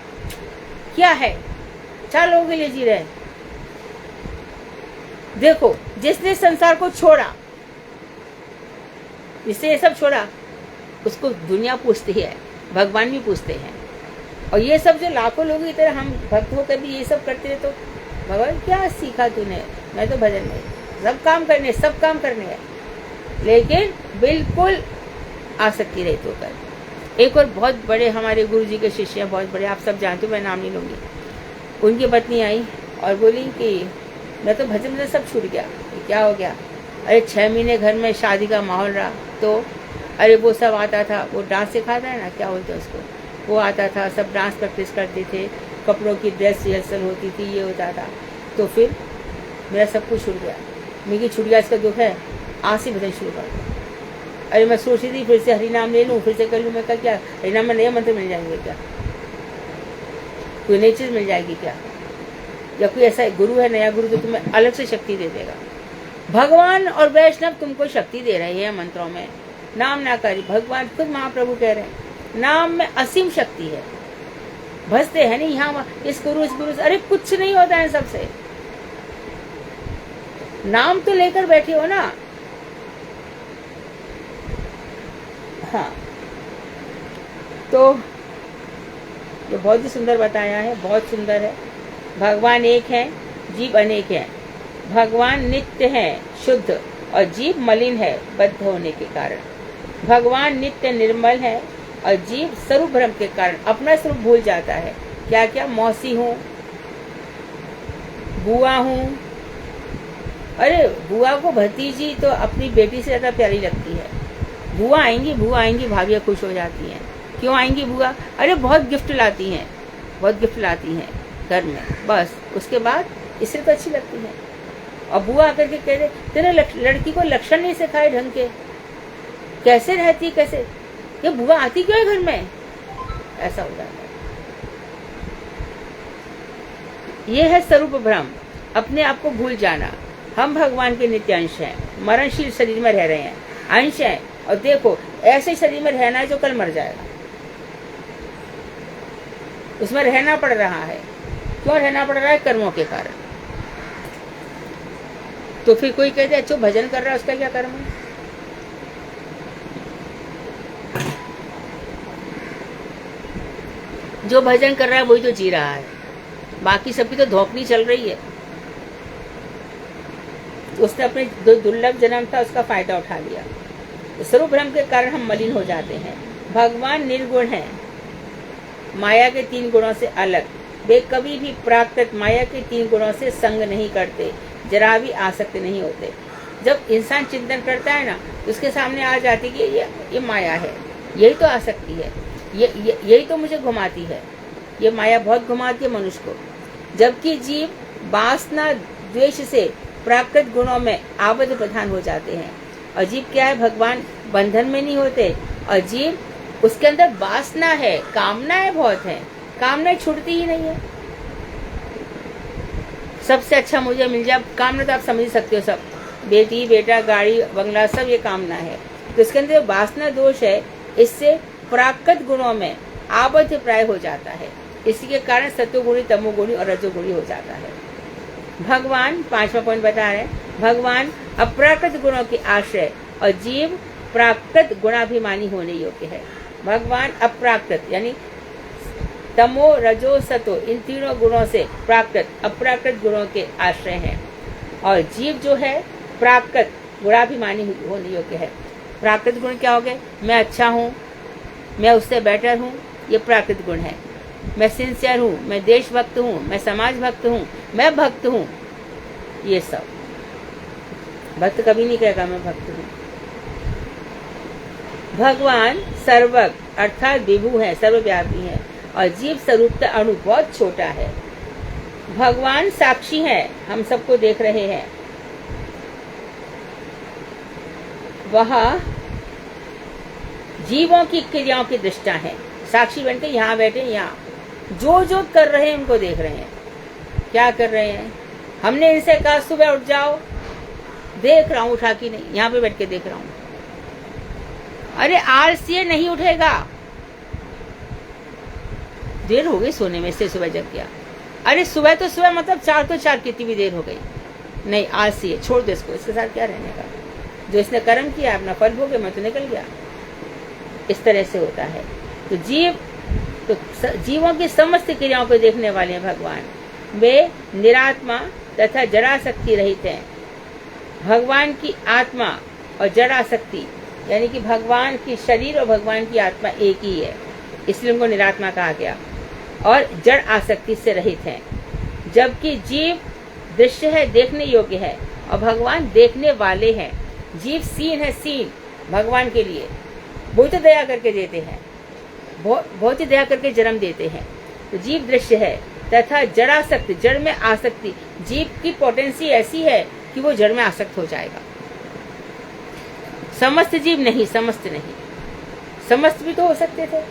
क्या है, चार लोगों के लिए जी रहे। देखो, जिसने संसार को छोड़ा, जिससे ये सब छोड़ा, उसको दुनिया पूछती है, भगवान भी पूछते हैं। और ये सब जो लाखों लोगों की तरह हम भक्त होकर भी ये सब करते हैं, तो भगवान क्या सीखा तूने? मैं तो भजन में सब काम करने हैं, लेकिन बिल्कुल आसक्ति रहित होकर। एक और बहुत बड़े हमारे गुरु जी के शिष्य हैं, बहुत बड़े, आप सब जानते हो, मैं नाम नहीं लूंगी। उनकी पत्नी आई और बोली कि मैं तो भजन में सब छूट गया। क्या हो गया? अरे 6 महीने घर में शादी का माहौल रहा, तो अरे वो सब आता था, वो डांस सिखाता है ना, क्या बोलते हैं उसको, वो आता था, सब डांस प्रैक्टिस करते थे, कपड़ों की ड्रेस रिहर्सल होती थी, ये होता था। तो फिर मेरा सब कुछ छूट गया। मेरी छूट गया, इसका दुख है, आज से भजन शुरू कर। अरे मैं सोच रही थी फिर से हरिनाम ले लूँ, फिर से कर लूँ। मैं क्या हरिनाम में नए मंत्र मिल जाएंगे क्या? कोई नई चीज़ मिल जाएगी क्या? या कोई ऐसा गुरु है, नया गुरु, तो तुम्हें अलग से शक्ति दे देगा। भगवान और वैष्णव तुमको शक्ति दे रहे हैं मंत्रों में। नाम ना करी, भगवान खुद महाप्रभु कह रहे हैं, नाम में असीम शक्ति है। भजते हैं नहीं यहाँ इस गुरु से, अरे कुछ नहीं होता है सबसे। नाम तो लेकर बैठे हो ना। हाँ, तो ये बहुत ही सुंदर बताया है, बहुत सुंदर है। भगवान एक है, जीव अनेक है। भगवान नित्य है, शुद्ध, और जीव मलिन है, बद्ध होने के कारण। भगवान नित्य निर्मल है और जीव स्वरूप भ्रम के कारण अपना स्वरूप भूल जाता है। क्या क्या? मौसी हूँ, बुआ हूँ। अरे बुआ को भतीजी तो अपनी बेटी से ज्यादा प्यारी लगती है। बुआ आएंगी, भाभियाँ खुश हो जाती हैं। क्यों आएंगी बुआ? अरे बहुत गिफ्ट लाती हैं घर में, बस उसके बाद इससे तो अच्छी लगती है। और बुआ आकर के कह दे, तेरे लड़की को लक्षण नहीं सिखाए ढंग के, कैसे रहती, कैसे ये बुआ आती क्यों है घर में? ऐसा हो जाता है। ये है स्वरूप भ्रम, अपने आप को भूल जाना। हम भगवान के नित्य अंश हैं, मरणशील शरीर में रह रहे हैं, अंश हैं। और देखो, ऐसे शरीर में रहना है जो कल मर जाएगा, उसमें रहना पड़ रहा है। क्यों रहना पड़ रहा है? कर्मों के कारण। तो फिर कोई कहते हैं अच्छा भजन कर रहा है, उसका क्या कर्म है? जो भजन कर रहा है वही तो जी रहा है, बाकी सबकी तो धोखनी चल रही है। उसने अपने जो दुर्लभ जन्म था उसका फायदा उठा लिया। स्वरूप भ्रम के कारण हम मलिन हो जाते हैं। भगवान निर्गुण है, माया के 3 गुणों से अलग। वे कभी भी प्राकृत माया के 3 गुणों से संग नहीं करते, जरा भी आसक्त नहीं होते। जब इंसान चिंतन करता है ना, उसके सामने आ जाती कि ये माया है, यही तो आसक्ति है, यही तो मुझे घुमाती है। ये माया बहुत घुमाती है मनुष्य को। जबकि जीव वासना द्वेष से प्राकृत गुणों में आबद्ध प्रधान हो जाते हैं। अजीब क्या है, भगवान बंधन में नहीं होते। अजीब उसके अंदर वासना है, कामनाएं बहुत है, कामनाएं छूटती ही नहीं है। सबसे अच्छा मुझे मिल जाए, कामना तो आप समझ ही सकते हो, सब बेटी बेटा गाड़ी बंगला सब ये कामना है। तो इसके अंदर वासना दोष है, इससे प्राकृत गुणों में आबद्ध प्राय हो जाता है। इसी के कारण सत्वगुणी तमोगुणी और रजोगुणी हो जाता है। भगवान 5वां पॉइंट बता रहे हैं, भगवान अप्राकृत गुणों के आश्रय और जीव प्राकृत गुणाभिमानी होने योग्य है। भगवान अप्राकृत यानी तमो रजो सतो इन तीनों गुणों से प्राकृत अप्राकृत गुणों के आश्रय हैं, और जीव जो है प्राकृत गुणाभिमानी होने योग्य है। प्राकृत गुण क्या हो गए? मैं अच्छा हूँ, मैं उससे बेटर हूँ, ये प्राकृत गुण है। मैं सिंसियर हूँ, मैं देशभक्त हूँ, मैं समाज भक्त हूँ, मैं भक्त हूँ, ये सब। भक्त कभी नहीं कहेगा मैं भक्त हूँ। भगवान सर्वज्ञ अर्थात विभु है, सर्वव्यापी है, और जीव स्वरूपतः अणु बहुत छोटा है। भगवान साक्षी है, हम सबको देख रहे हैं। वह जीवों की क्रियाओं की दृष्टा है, साक्षी बनके यहाँ बैठे, यहाँ जो जो कर रहे हैं उनको देख रहे हैं। क्या कर रहे हैं? हमने इनसे कहा सुबह उठ जाओ, देख रहा हूं उठा कि नहीं, यहाँ पे बैठ के देख रहा हूं। अरे आलसी नहीं उठेगा, देर हो गई सोने में, इससे सुबह जग गया। अरे सुबह तो सुबह मतलब 4 तो 4 कितनी भी देर हो गई, नहीं आलसी है, छोड़ दे इसको, इसके साथ क्या रहने का। जो इसने कर्म किया अपना फल भोगे, मैं तो निकल गया। इस तरह से होता है। तो जीवों की समस्त क्रियाओं को देखने वाले हैं भगवान। वे निरात्मा तथा जराशक्ति रहित हैं। भगवान की आत्मा और जराशक्ति यानी कि भगवान की शरीर और भगवान की आत्मा एक ही है, इसलिए उनको निरात्मा कहा गया, और जड़ आसक्ति से रहित हैं। जबकि जीव दृश्य है, देखने योग्य है, और भगवान देखने वाले हैं। जीव सीन है, सीन भगवान के लिए बहुत ही दया करके देते हैं, बहुत ही दया करके जन्म देते हैं। तो जीव दृश्य है तथा जड़ासक्ति, जड़ में आसक्ति। जीव की पोटेंसी ऐसी है कि वो जड़ में आसक्त हो जाएगा। समस्त जीव नहीं, समस्त नहीं, समस्त भी तो हो सकते थे।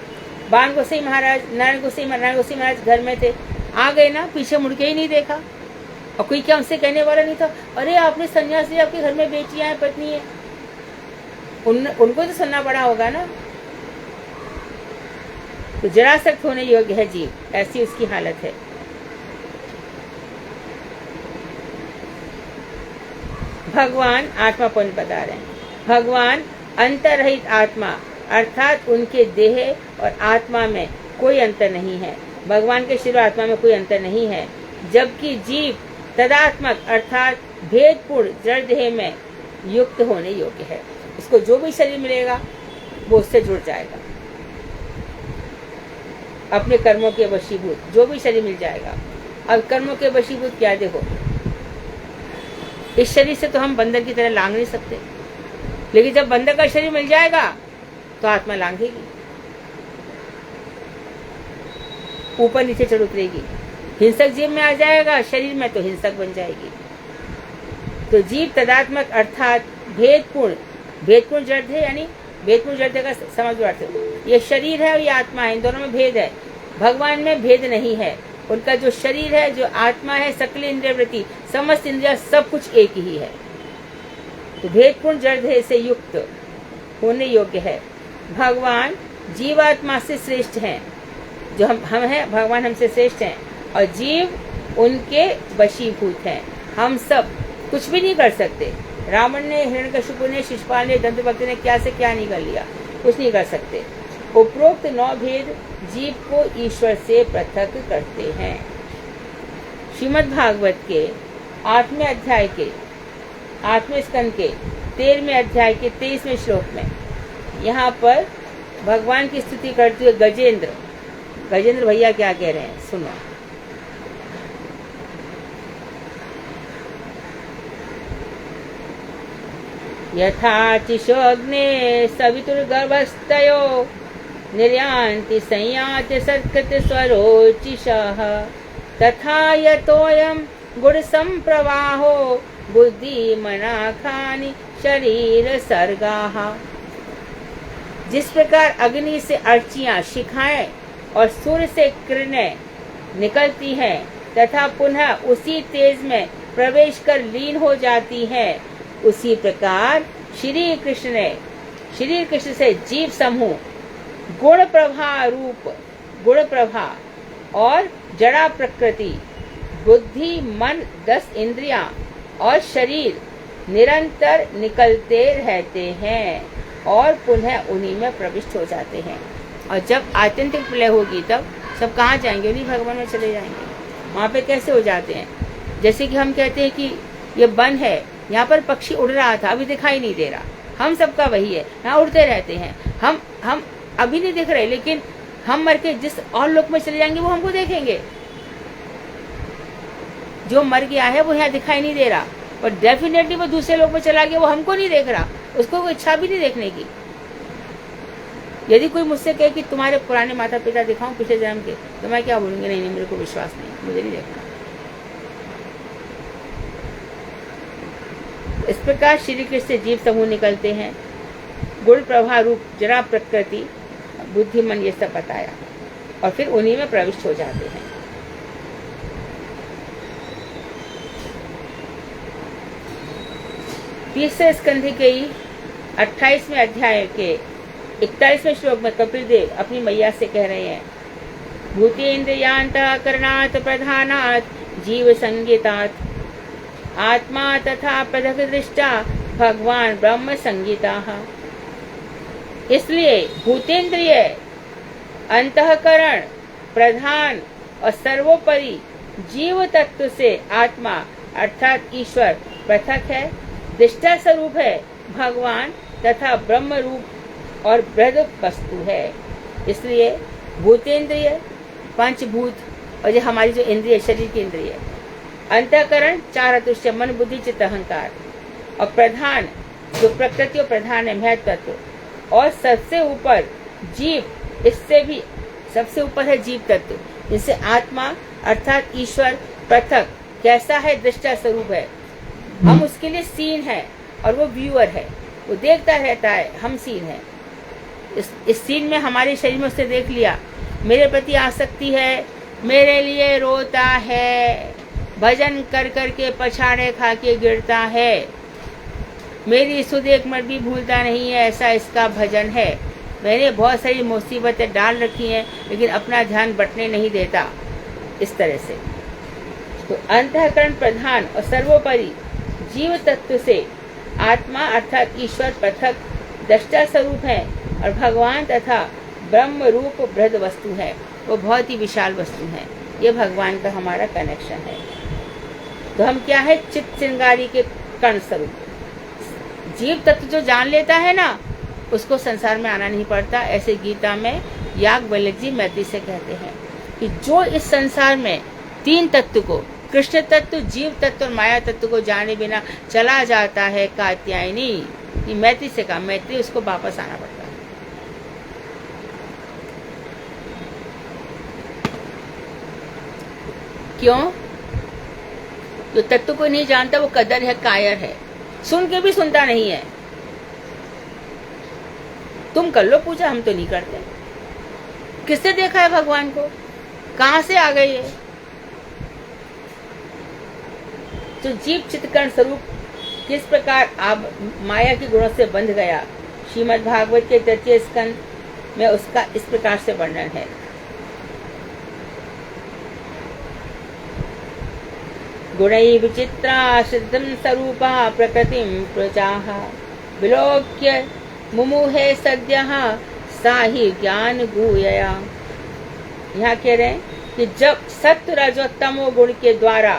बाण गोसाई महाराज, नारायण गोसाई महाराज घर में थे, आ गए ना, पीछे मुड़ के ही नहीं देखा, और कोई क्या उनसे कहने वाला नहीं था, अरे आपने संन्यास लिया, आपके घर में बेटियां हैं, पत्नी है। उनको तो सुनना पड़ा होगा ना। तो जरासक्त होने योग्य है जीव, ऐसी उसकी हालत है। भगवान 8वां पॉइंट बता रहे हैं, भगवान अंतरहित आत्मा अर्थात उनके देह और आत्मा में कोई अंतर नहीं है। भगवान के शरीर और आत्मा में कोई अंतर नहीं है। जबकि जीव तदात्मक अर्थात भेदपूर्ण जड़ देह में युक्त होने योग्य है। उसको जो भी शरीर मिलेगा वो उससे जुड़ जाएगा, अपने कर्मों के वशीभूत जो भी शरीर मिल जाएगा। अब कर्मों के वशीभूत क्या? देखो, इस शरीर से तो हम बंदर की तरह लांग नहीं सकते, लेकिन जब बंदर का शरीर मिल जाएगा तो आत्मा लांघेगी, ऊपर नीचे चढ़ उतरेगी। हिंसक जीव में आ जाएगा शरीर में तो हिंसक बन जाएगी। तो जीव तदात्मक अर्थात भेदपूर्ण जड़ है, यानी भेदपूर्ण जड़ का समझ अर्थ, ये शरीर है और ये आत्मा है, इन दोनों में भेद है। भगवान में भेद नहीं है। उनका जो शरीर है, जो आत्मा है, सकल इंद्रिय वृत्ति, समस्त इंद्रिया, सब कुछ एक ही है। तो भेदपूर्ण जड़ से युक्त होने योग्य है। भगवान जीवात्मा से श्रेष्ठ हैं, जो हम हैं, भगवान हमसे श्रेष्ठ हैं, और जीव उनके वशीभूत हैं। हम सब कुछ भी नहीं कर सकते। रावण ने, हिरण्यकशिपु ने, शिशुपाल ने, दंतभक्त ने क्या से क्या नहीं कर लिया, कुछ नहीं कर सकते। उपरोक्त 9 भेद जीव को ईश्वर से पृथक करते हैं। श्रीमद् भागवत के 8वें अध्याय के 8वें स्कंद के 13वें अध्याय के 23वें श्लोक में यहाँ पर भगवान की स्तुति करते हुए गजेंद्र भैया क्या कह रहे हैं, सुनो। यथाचिशोऽग्ने सवितुर्गर्भस्तयो निर्यान्ति संयाति सत्कृतस्वरोचिषः तथा यतोऽयं गुणसम्प्रवाहो बुद्धिमनाखानि शरीर सर्गाः। जिस प्रकार अग्नि से अर्चियां, शिखाएं और सूर्य से किरणें निकलती हैं तथा पुनः उसी तेज में प्रवेश कर लीन हो जाती हैं, उसी प्रकार श्री कृष्ण से जीव समूह गुण प्रभा और जड़ा प्रकृति, बुद्धि, मन, 10 इंद्रियां और शरीर निरंतर निकलते रहते हैं और पुनः उन्हीं में प्रविष्ट हो जाते हैं। और जब आत्यंतिक प्रलय होगी तब सब कहाँ जाएंगे? उन्हीं भगवान में चले जाएंगे। वहाँ पे कैसे हो जाते हैं? जैसे कि हम कहते हैं कि ये वन है, यहाँ पर पक्षी उड़ रहा था, अभी दिखाई नहीं दे रहा, हम सबका वही है, यहाँ उड़ते रहते हैं। हम अभी नहीं दिख रहे, लेकिन हम मर के जिस और लोक में चले जाएंगे वो हमको देखेंगे। जो मर गया है वो यहाँ दिखाई नहीं दे रहा, और डेफिनेटली वो दूसरे लोक में चला गया, वो हमको नहीं देख रहा, उसको कोई इच्छा भी नहीं देखने की। यदि कोई मुझसे कहे कि तुम्हारे पुराने माता पिता दिखाऊं पिछले जन्म के, तो मैं क्या बोलूंगी? नहीं, मेरे को विश्वास नहीं, मुझे नहीं देखना। इस प्रकार श्री कृष्ण से जीव समूह निकलते हैं, गुण प्रभा रूप जरा प्रकृति, बुद्धि, मन, ये सब बताया, और फिर उन्हीं में प्रविष्ट हो जाते हैं। तीसरे स्कंध के 28वें अध्याय के 41वें श्लोक में कपिल देव अपनी मैया से कह रहे हैं, भूतेन्द्रियान्तःकरणात् प्रधानात् जीव संगीतात् आत्मा तथा पृथक् दृष्टा भगवान ब्रह्म संगीताः। इसलिए भूतेन्द्रिय, अंतःकरण, प्रधान और सर्वोपरि जीव तत्व से आत्मा अर्थात ईश्वर पृथक है, दृष्टा स्वरूप है भगवान तथा ब्रह्म रूप और बृहद वस्तु है। इसलिए भूतेन्द्रिय, पंचभूत, और ये हमारी जो इंद्रिय, शरीर की इंद्रिय, अंतःकरण, 4 अदृश्य, मन, बुद्धि, चित्त, अहंकार, और प्रधान जो प्रकृति और प्रधान है महत्व तत्व, और सबसे ऊपर जीव, इससे भी सबसे ऊपर है जीव तत्व, जिससे आत्मा अर्थात ईश्वर पृथक कैसा है? दृष्टा स्वरूप है। हम उसके लिए सीन है और वो व्यूअर है, वो देखता रहता है, हम सीन है। इस सीन में हमारे शरीर में उसने देख लिया, मेरे प्रति आसक्ति है, मेरे लिए रोता है, भजन कर कर के पछाड़े खा के गिरता है, मेरी सुध एक मिनट भी भूलता नहीं है, ऐसा इसका भजन है। मैंने बहुत सारी मुसीबतें डाल रखी हैं, लेकिन अपना ध्यान बटने नहीं देता। इस तरह से तो अंतःकरण प्रधान और सर्वोपरि जीव तत्व से आत्मा अर्थात ईश्वर पृथक दृष्टा स्वरूप है, और भगवान तथा ब्रह्म रूप बृहद वस्तु है, वो बहुत ही विशाल वस्तु है। ये भगवान का हमारा कनेक्शन है। तो हम क्या है? चित्त चिंगारी के कण स्वरूप। जीव तत्व जो जान लेता है ना, उसको संसार में आना नहीं पड़ता। ऐसे गीता में याज्ञवल्क्य जी मैत्री से कहते हैं कि जो इस संसार में 3 तत्व को, कृष्ण तत्व, जीव तत्व और माया तत्व को जाने बिना चला जाता है कात्यायनी, ये मैत्री से कहा, मैत्री उसको वापस आना पड़ता है। क्यों? जो तत्व को नहीं जानता वो कदर है, कायर है, सुन के भी सुनता नहीं है। तुम कर लो पूजा, हम तो नहीं करते। किससे देखा है भगवान को? कहां से आ गई है? तो जीव चित्तकर्ण स्वरूप किस प्रकार आप माया के गुणों से बंध गया, श्रीमद् भागवत के 3 स्कंद में उसका इस प्रकार से वर्णन है। गुणैः विचित्रा सिद्धं स्वरूपा प्रकृतिं प्रजाः विलोक्य मुमुहे सद्यः साही ज्ञान गुहया। यहाँ कह रहे हैं कि जब सत्व रज और तमो गुण के द्वारा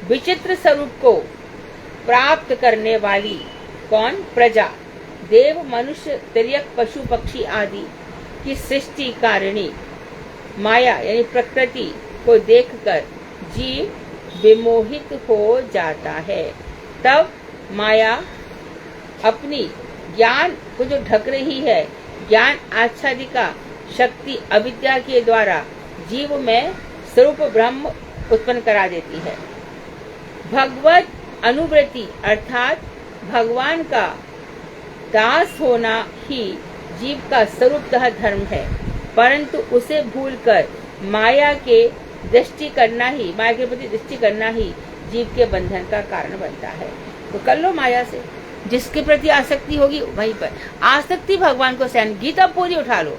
विचित्र स्वरूप को प्राप्त करने वाली कौन? प्रजा, देव, मनुष्य, तिर्यक, पशु, पक्षी आदि की सृष्टि कारिणी माया यानी प्रकृति को देखकर जीव विमोहित हो जाता है। तब माया अपनी ज्ञान को जो ढक रही है, ज्ञान आच्छादिका शक्ति अविद्या के द्वारा जीव में स्वरूप ब्रह्म उत्पन्न करा देती है। भगवत अनुवृत्ति अर्थात भगवान का दास होना ही जीव का स्वरूपतः धर्म है, परंतु उसे भूलकर माया के प्रति दृष्टि करना ही जीव के बंधन का कारण बनता है। तो कर लो माया से, जिसके प्रति आसक्ति होगी वहीं पर। आसक्ति भगवान को सहन, गीता पूरी उठा लो,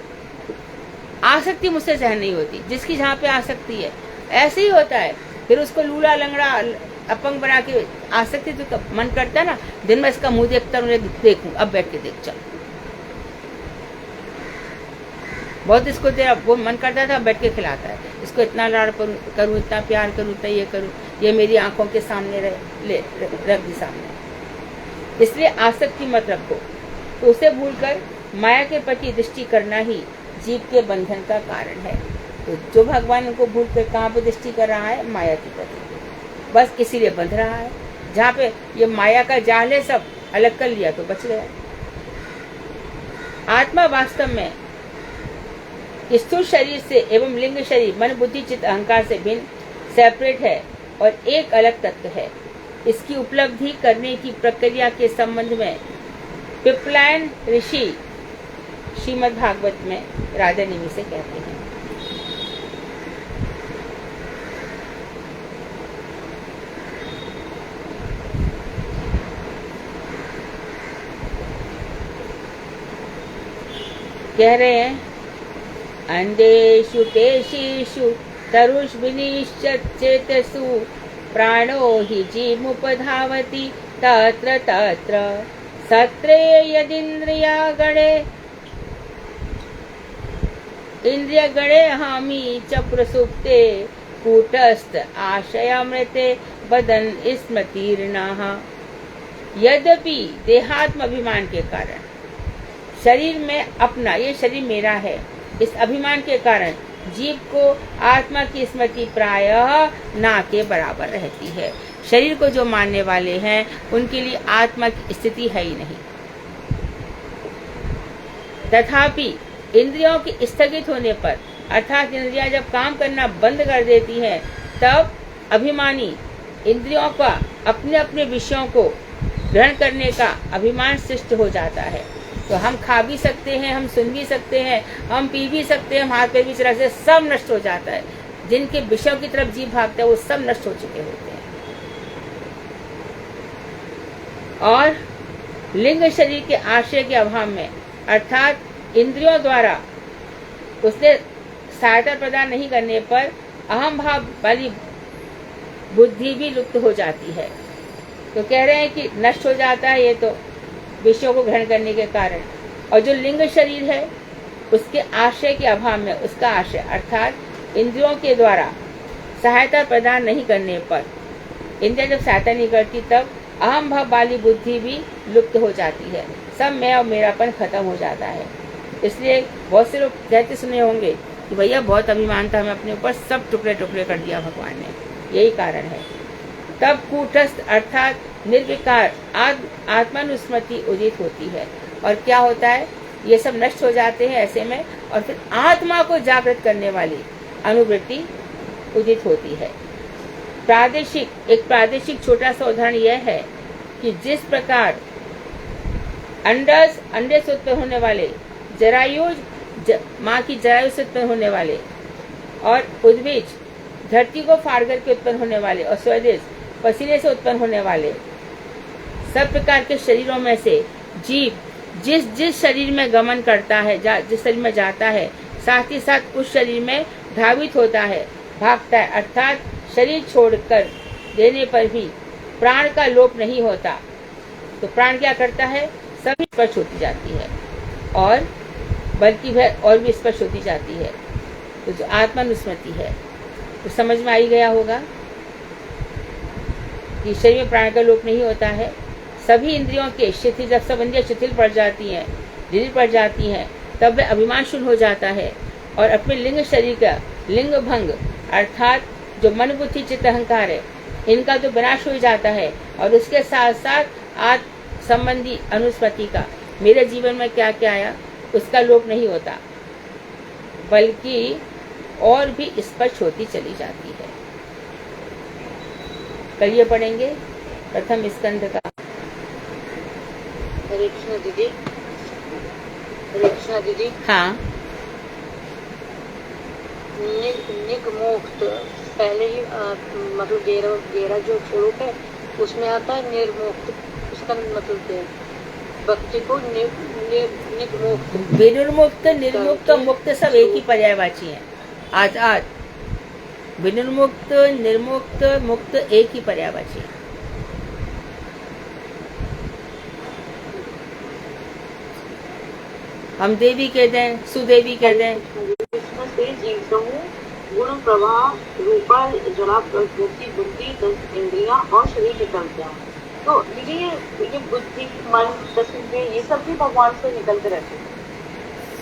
आसक्ति मुझसे सहन नहीं होती। जिसकी जहाँ पे आसक्ति है ऐसे ही होता है, फिर उसको लूला लंगड़ा अपंग बना के आसक्ति तो मन करता है ना, दिन में इसका मुंह देखता देखूं, अब बैठ के देख चल। बहुत इसको तेरा वो मन करता था, बैठ के खिलाता है, इसको इतना लाड़ करूं, इतना प्यार करूं, इतना ये करूं, ये मेरी आंखों के सामने रख दी सामने। इसलिए आसक्ति मत रखो। तो उसे भूलकर माया के प्रति दृष्टि करना ही जीव के बंधन का कारण है। तो जो भगवान को भूलकर कहाँ पे दृष्टि कर रहा है? माया के प्रति, बस इसीलिए बंध रहा है। जहाँ पे ये माया का जाल है सब अलग कर लिया तो बच गया। आत्मा वास्तव में स्थूल शरीर से एवं लिंग शरीर, मन, बुद्धि, चित्त, अहंकार से भिन्न, सेपरेट है और एक अलग तत्व है। इसकी उपलब्धि करने की प्रक्रिया के संबंध में पिपलायन ऋषि श्रीमद् भागवत में राधा नेमी से कहते हैं। कह रहे हैं अंडेषु केशीषु तरुष्विनिश्चेतसु प्राणो हि जीमुपधावति तत्र तत्र सत्रे यदिन्द्रिया गणे इंद्रिय गणे हामी च प्रसुप्ते कूटस्थ आशयामृते बदन स्मृतिर्नः। यद्यपि देहात्म अभिमान के कारण शरीर में अपना, ये शरीर मेरा है, इस अभिमान के कारण जीव को आत्मा की स्मृति प्रायः ना के बराबर रहती है। शरीर को जो मानने वाले हैं उनके लिए आत्मा की स्थिति है ही नहीं। तथापि इंद्रियों के स्थगित होने पर, अर्थात इंद्रियां जब काम करना बंद कर देती हैं, तब अभिमानी इंद्रियों का अपने अपने विषयों को ग्रहण करने का अभिमान शिष्ट हो जाता है। तो हम खा भी सकते हैं, हम सुन भी सकते हैं, हम पी भी सकते हैं, हम हाथ पैर भी चला सकते हैं, सब नष्ट हो जाता है। जिनके विषयों की तरफ जीव भागता है वो सब नष्ट हो चुके होते हैं। और लिंग शरीर के आश्रय के अभाव में, अर्थात इंद्रियों द्वारा उसने सहायता प्रदान नहीं करने पर अहम भाव वाली बुद्धि भी लुप्त हो जाती है। तो कह रहे हैं कि नष्ट हो जाता है ये तो विषयों को ग्रहण करने के कारण। और जो लिंग शरीर है उसके आश्रय के अभाव में, उसका आश्रय अर्थात इंद्रियों के द्वारा सहायता प्रदान नहीं करने पर, इंद्रियां जब सहायता नहीं करती तब अहम भाव वाली बुद्धि भी लुप्त हो जाती है। सब मैं और मेरापन खत्म हो जाता है। इसलिए बहुत से लोग कहते सुने होंगे कि भैया बहुत अभिमान था, हमें अपने ऊपर सब टुकड़े टुकड़े कर दिया भगवान ने। यही कारण है। तब कूटस्थ अर्थात निर्विकार आत्मानुस्मृति उदित होती है। और क्या होता है? ये सब नष्ट हो जाते हैं ऐसे में, और फिर आत्मा को जागृत करने वाली अनुवृत्ति उदित होती है। एक प्रादेशिक छोटा सा उदाहरण यह है कि जिस प्रकार अंडे से उत्पन्न होने वाले जरायुज, माँ की जरायु से उत्पन्न होने वाले, और उद्भिज धरती को फाड़ करके उत्पन्न होने वाले, और स्वदेश पसीने से उत्पन्न होने वाले, सब प्रकार के शरीरों में से जीव जिस शरीर में गमन करता है, जिस शरीर में जाता है, साथ ही साथ उस शरीर में धावित होता है, भागता है। अर्थात शरीर छोड़कर देने पर भी प्राण का लोप नहीं होता। तो प्राण क्या करता है? सभी स्पर्श होती जाती है। और बल्कि वह और भी स्पष्ट होती जाती है। तो जो आत्मानुस्मृति है तो समझ में आई गया होगा कि शरीर में प्राण का लोप नहीं होता है। सभी इंद्रियों के शिथिल, जब सब इंद्रियां शिथिल पड़ जाती हैं, ढीली पड़ जाती हैं, तब वह अभिमान शून्य हो जाता है और अपने लिंग शरीर का लिंग भंग अर्थात जो मन बुद्धि चित्त अहंकार है, इनका तो विनाश हो जाता है और उसके साथ साथ आत्म संबंधी अनुस्मृति का, मेरे जीवन में क्या क्या आया, उसका लोप नहीं होता, बल्कि और भी स्पष्ट होती चली जाती है। कल ये पढ़ेंगे प्रथम स्कंध का। हरे कृष्ण दीदी। हरे कृष्ण दीदी। हाँ, निगमुक्त पहले ही मतलब गेरा जो स्वरूप है उसमें आता है निर्मुक्त, उसका मतलब क्या है? भक्ति को निगमुक्त, विनिर्मुक्त, निर्मुक्त, मुक्त सब एक ही पर्यायवाची है। आजाद, विनिर्मुक्त, निर्मुक्त, मुक्त एक ही पर्यायवाची है। हम देवी कहते हैं, सुदेवी कहते हैं। कृष्ण से जीव समूह गुण प्रवाह रूपा जला प्रकृति बुद्धि 10 इंद्रियां और शरीर निकलते हैं। तो दीदी ये बुद्धि मन 10 इंद्रियां ये सब भी भगवान से निकलते रहते हैं।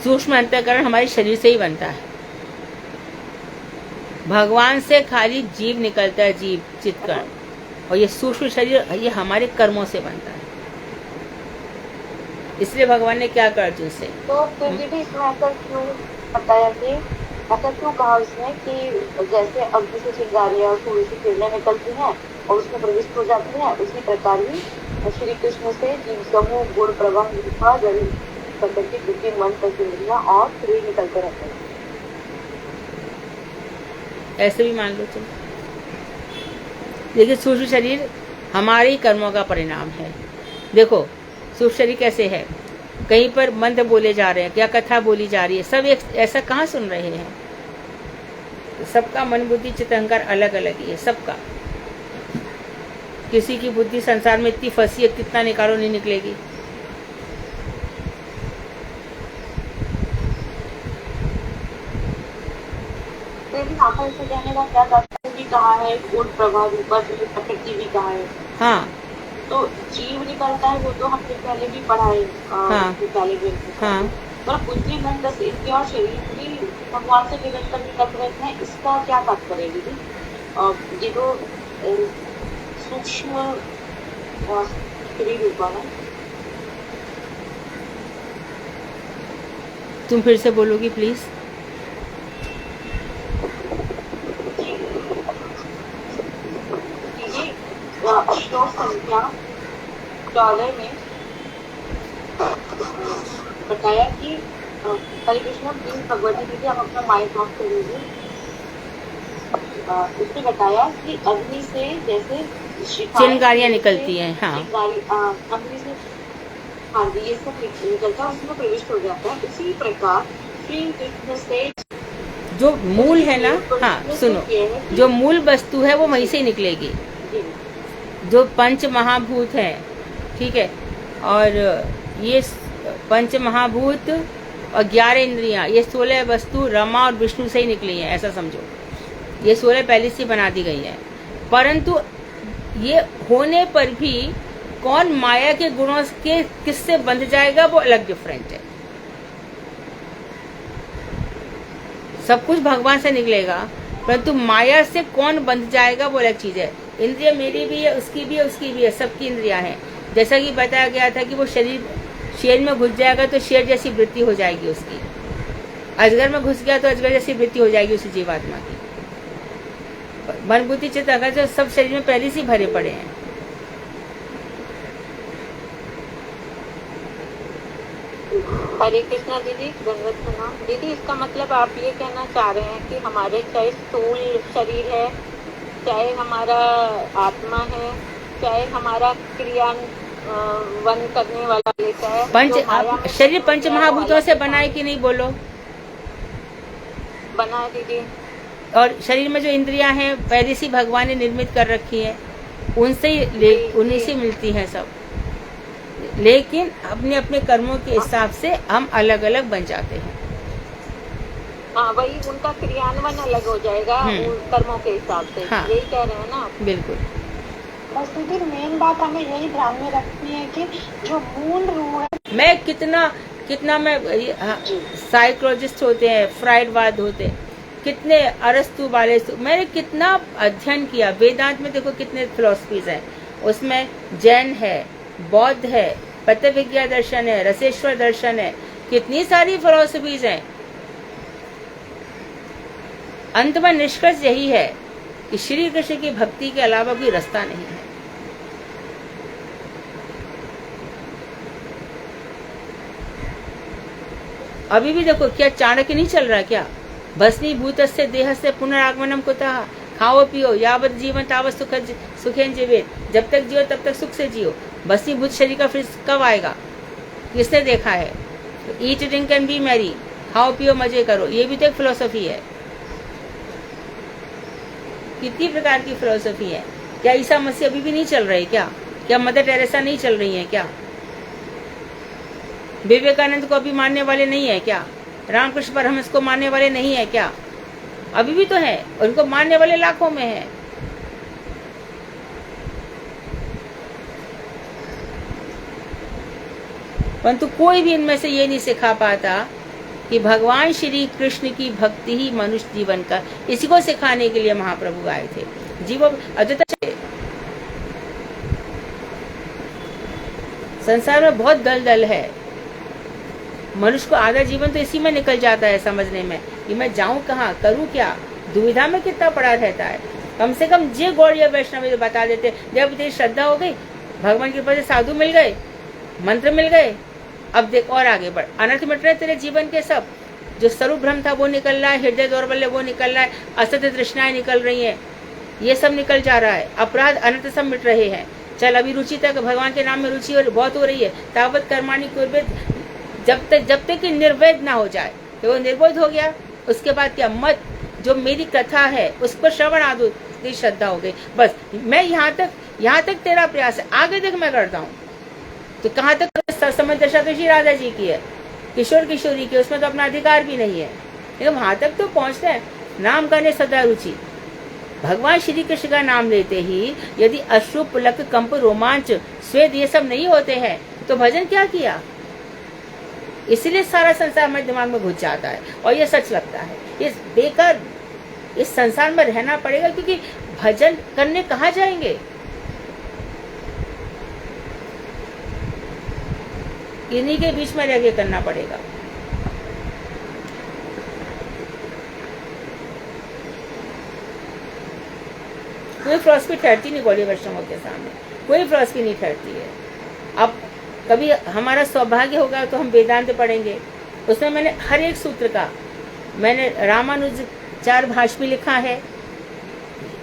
सूक्ष्म अंतःकरण हमारे शरीर से ही बनता है। भगवान से खाली जीव निकलता है, जीव चित्कर्ण, और ये सूक्ष्म शरीर ये हमारे कर्मों से बनता है। इसलिए भगवान ने क्या कहा अर्जुन से, तो फिर दीदी इसमें ऐसा क्यों बताया कि ऐसा क्यों कहा उसने कि जैसे अग्नि से चिंगारियां और सूर्य से किरणें निकलती हैं और उसमें प्रविष्ट हो जाती हैं, उसी प्रकार ही श्री कृष्ण से जीव समूह गुण प्रवाह रूपा जल प्रकृति बुद्धि मन 10 इंद्रियां और शरीर निकलते रहते हैं। ऐसे भी मान लो तुम। देखिए सूक्ष्म शरीर हमारे ही कर्मों का परिणाम है। देखो सूक्ष्म शरीर कैसे है, कहीं पर मंत्र बोले जा रहे हैं, क्या कथा बोली जा रही है, सब एक ऐसा कहाँ सुन रहे हैं। सबका मन बुद्धि चित्त अहंकार अलग अलग ही है सबका। किसी की बुद्धि संसार में इतनी फंसी है, कितना निकालो नहीं निकलेगी। ऐसा कहने का क्या तात्पर्य भी कहा है, गुण प्रभाव रूपा प्रकृति भी कहा है। हाँ, तो जीव निकलता है वो तो हमने पहले भी पढ़ा है। हाँ, हाँ, पर बुद्धि मन 10 इंद्रियां और शरीर भी भगवान से निरंतर निकल रहते हैं, इसका क्या तात्पर्य है दीदी? ये तो सूक्ष्म शरीर रूपा है। तुम फिर से बोलोगी प्लीज। श्लोक संख्या 14 में बताया कि हरे कृष्ण प्लीज भगवती दीदी आप अपना माइक ऑफ कर लीजिए। उसने बताया कि अग्नि से जैसे चिंगारियां निकलती हैं, हाँ, अग्नि से हाँ ये सब निकलता है, उसमें प्रविष्ट हो जाता है। उसी प्रकार श्री कृष्ण से जो मूल है ना, हाँ सुनो, जो मूल वस्तु है वो वहीं से ही निकलेगी। जो पंच महाभूत है, ठीक है, और ये पंच महाभूत और 11 इंद्रियां, ये 16 वस्तु रमा और विष्णु से ही निकली हैं, ऐसा समझो। ये 16 पहले से बना दी गई हैं, परंतु ये होने पर भी कौन माया के गुणों के किससे बंध जाएगा वो अलग डिफरेंट है। सब कुछ भगवान से निकलेगा, परंतु माया से कौन बंध जाएगा वो अलग चीज है। इंद्रिया मेरी भी है, उसकी भी है, उसकी भी है, सबकी इंद्रियां हैं। जैसा कि बताया गया था कि वो शेर में घुस जाएगा तो शेर जैसी वृत्ति हो जाएगी उसकी, अजगर में घुस गया तो अजगर जैसी वृत्ति हो जाएगी उसी जीवात्मा की। मन बुद्धि चित्त अहंकार सब शरीर में पहले से भरे पड़े हैं। हरे कृष्णा दीदी, दंडवत प्रणाम दीदी। इसका मतलब आप ये कहना चाह रहे हैं कि हमारे चाहे स्थूल शरीर है, चाहे हमारा आत्मा है, चाहे हमारा क्रियान्वयन करने वाला लेता है, शरीर पंच महाभूतों से बना है कि नहीं बोलो? बना है दीदी। और शरीर में जो इंद्रियां हैं पहले से भगवान ने निर्मित कर रखी है, उनसे ही उन्हीं से मिलती हैं सब। लेकिन अपने अपने कर्मों के हिसाब से हम अलग अलग बन जाते हैं। हाँ, वही उनका क्रियान्वयन अलग हो जाएगा उन कर्मों के हिसाब से। हाँ। यही कह रहे हैं ना आप? बिल्कुल। बस दीदी मेन बात हमें यही ध्यान में रखनी है कि जो मूल रूह है, मैं कितना मैं साइकोलॉजिस्ट होते हैं, फ्राइडवाद होते हैं, कितने अरस्तु वाले, मैंने कितना अध्ययन किया। वेदांत में देखो कितने फिलोसफीज हैं, उसमें जैन है, बौद्ध है, पतविज्ञा दर्शन है, रसेश्वर दर्शन है, कितनी सारी फिलोसफीज हैं। अंत में निष्कर्ष यही है कि श्री कृष्ण की भक्ति के अलावा कोई रास्ता नहीं है। अभी भी देखो क्या चाणक्य नहीं चल रहा क्या? भस्मीभूतस्य देहस्य पुनरागमनम कुतः, खाओ पियो यावत जीवन तावत सुखेन जीवेत, जब तक जियो तब तक सुख से जियो। भस्मीभूत शरीर का फिर कब आएगा? किसने देखा है? Eat drink and B Mary, खाओ पियो मजे करो, ये भी तो एक फिलोसफी है। कितनी प्रकार की फिलोसफी है। क्या ईसा मसीह अभी भी नहीं चल रहे क्या मदर टेरेसा नहीं चल रही है क्या? विवेकानंद को अभी मानने वाले नहीं है क्या? रामकृष्ण परमहंस को मानने वाले नहीं है क्या? अभी भी तो है, उनको मानने वाले लाखों में है। परंतु कोई भी इनमें से ये नहीं सिखा पाता कि भगवान श्री कृष्ण की भक्ति ही मनुष्य जीवन का, इसी को सिखाने के लिए महाप्रभु आए थे। जीव अद्वैत संसार में बहुत दलदल है। मनुष्य को आधा जीवन तो इसी में निकल जाता है, समझने में कि मैं जाऊं कहाँ, करूं क्या, दुविधा में कितना पड़ा रहता है। कम से कम जे गौड़िया वैष्णव बता देते, जब तेरी श्रद्धा हो गई, भगवान की कृपा से साधु मिल गए, मंत्र मिल गए, अब देख और आगे बढ़, अनर्थ मिट रहे तेरे जीवन के सब। जो स्वरूप भ्रम था वो निकल रहा है, हृदय दौर्बल्य वो निकल रहा है, असत्य तृष्णाएं निकल रही है, ये सब निकल जा रहा है, अपराध अनर्थ सब मिट रहे हैं। चल अभी रुचि तक भगवान के नाम में रुचि और बहुत हो रही है। तावत कर्माणि कुर्वते, जब तक कि निर्वेद ना हो जाए, तो वो निर्बोध हो गया, उसके बाद क्या, मत जो मेरी कथा है उस पर श्रवण आदि तेरी श्रद्धा हो गई। बस मैं यहाँ तक तेरा प्रयास है, आगे तक मैं करता हूँ। तो कहाँ तक समझ दशा तो श्री राधा जी की है, किशोर किशोरी की, उसमें तो अपना अधिकार भी नहीं है, लेकिन वहां तक तो पहुंचते हैं। नाम करने सदा रुचि, भगवान श्री कृष्ण का नाम लेते ही यदि अश्रु पुलक कंप रोमांच स्वेद ये सब नहीं होते हैं तो भजन क्या किया? इसलिए सारा संसार हमारे दिमाग में घुस जाता है और ये सच लगता है। इस बेकार इस संसार में रहना पड़ेगा, क्योंकि भजन करने कहाँ जाएंगे? इन्हीं के बीच में रह के करना पड़ेगा। कोई फिलॉसफी ठहरती नहीं गौड़ीय वैष्णवों के सामने, कोई फिलॉसफी नहीं ठहरती है। अब कभी हमारा सौभाग्य होगा तो हम वेदांत पढ़ेंगे, उसमें मैंने हर एक सूत्र का, मैंने रामानुजाचार्य भाष्य भी लिखा है,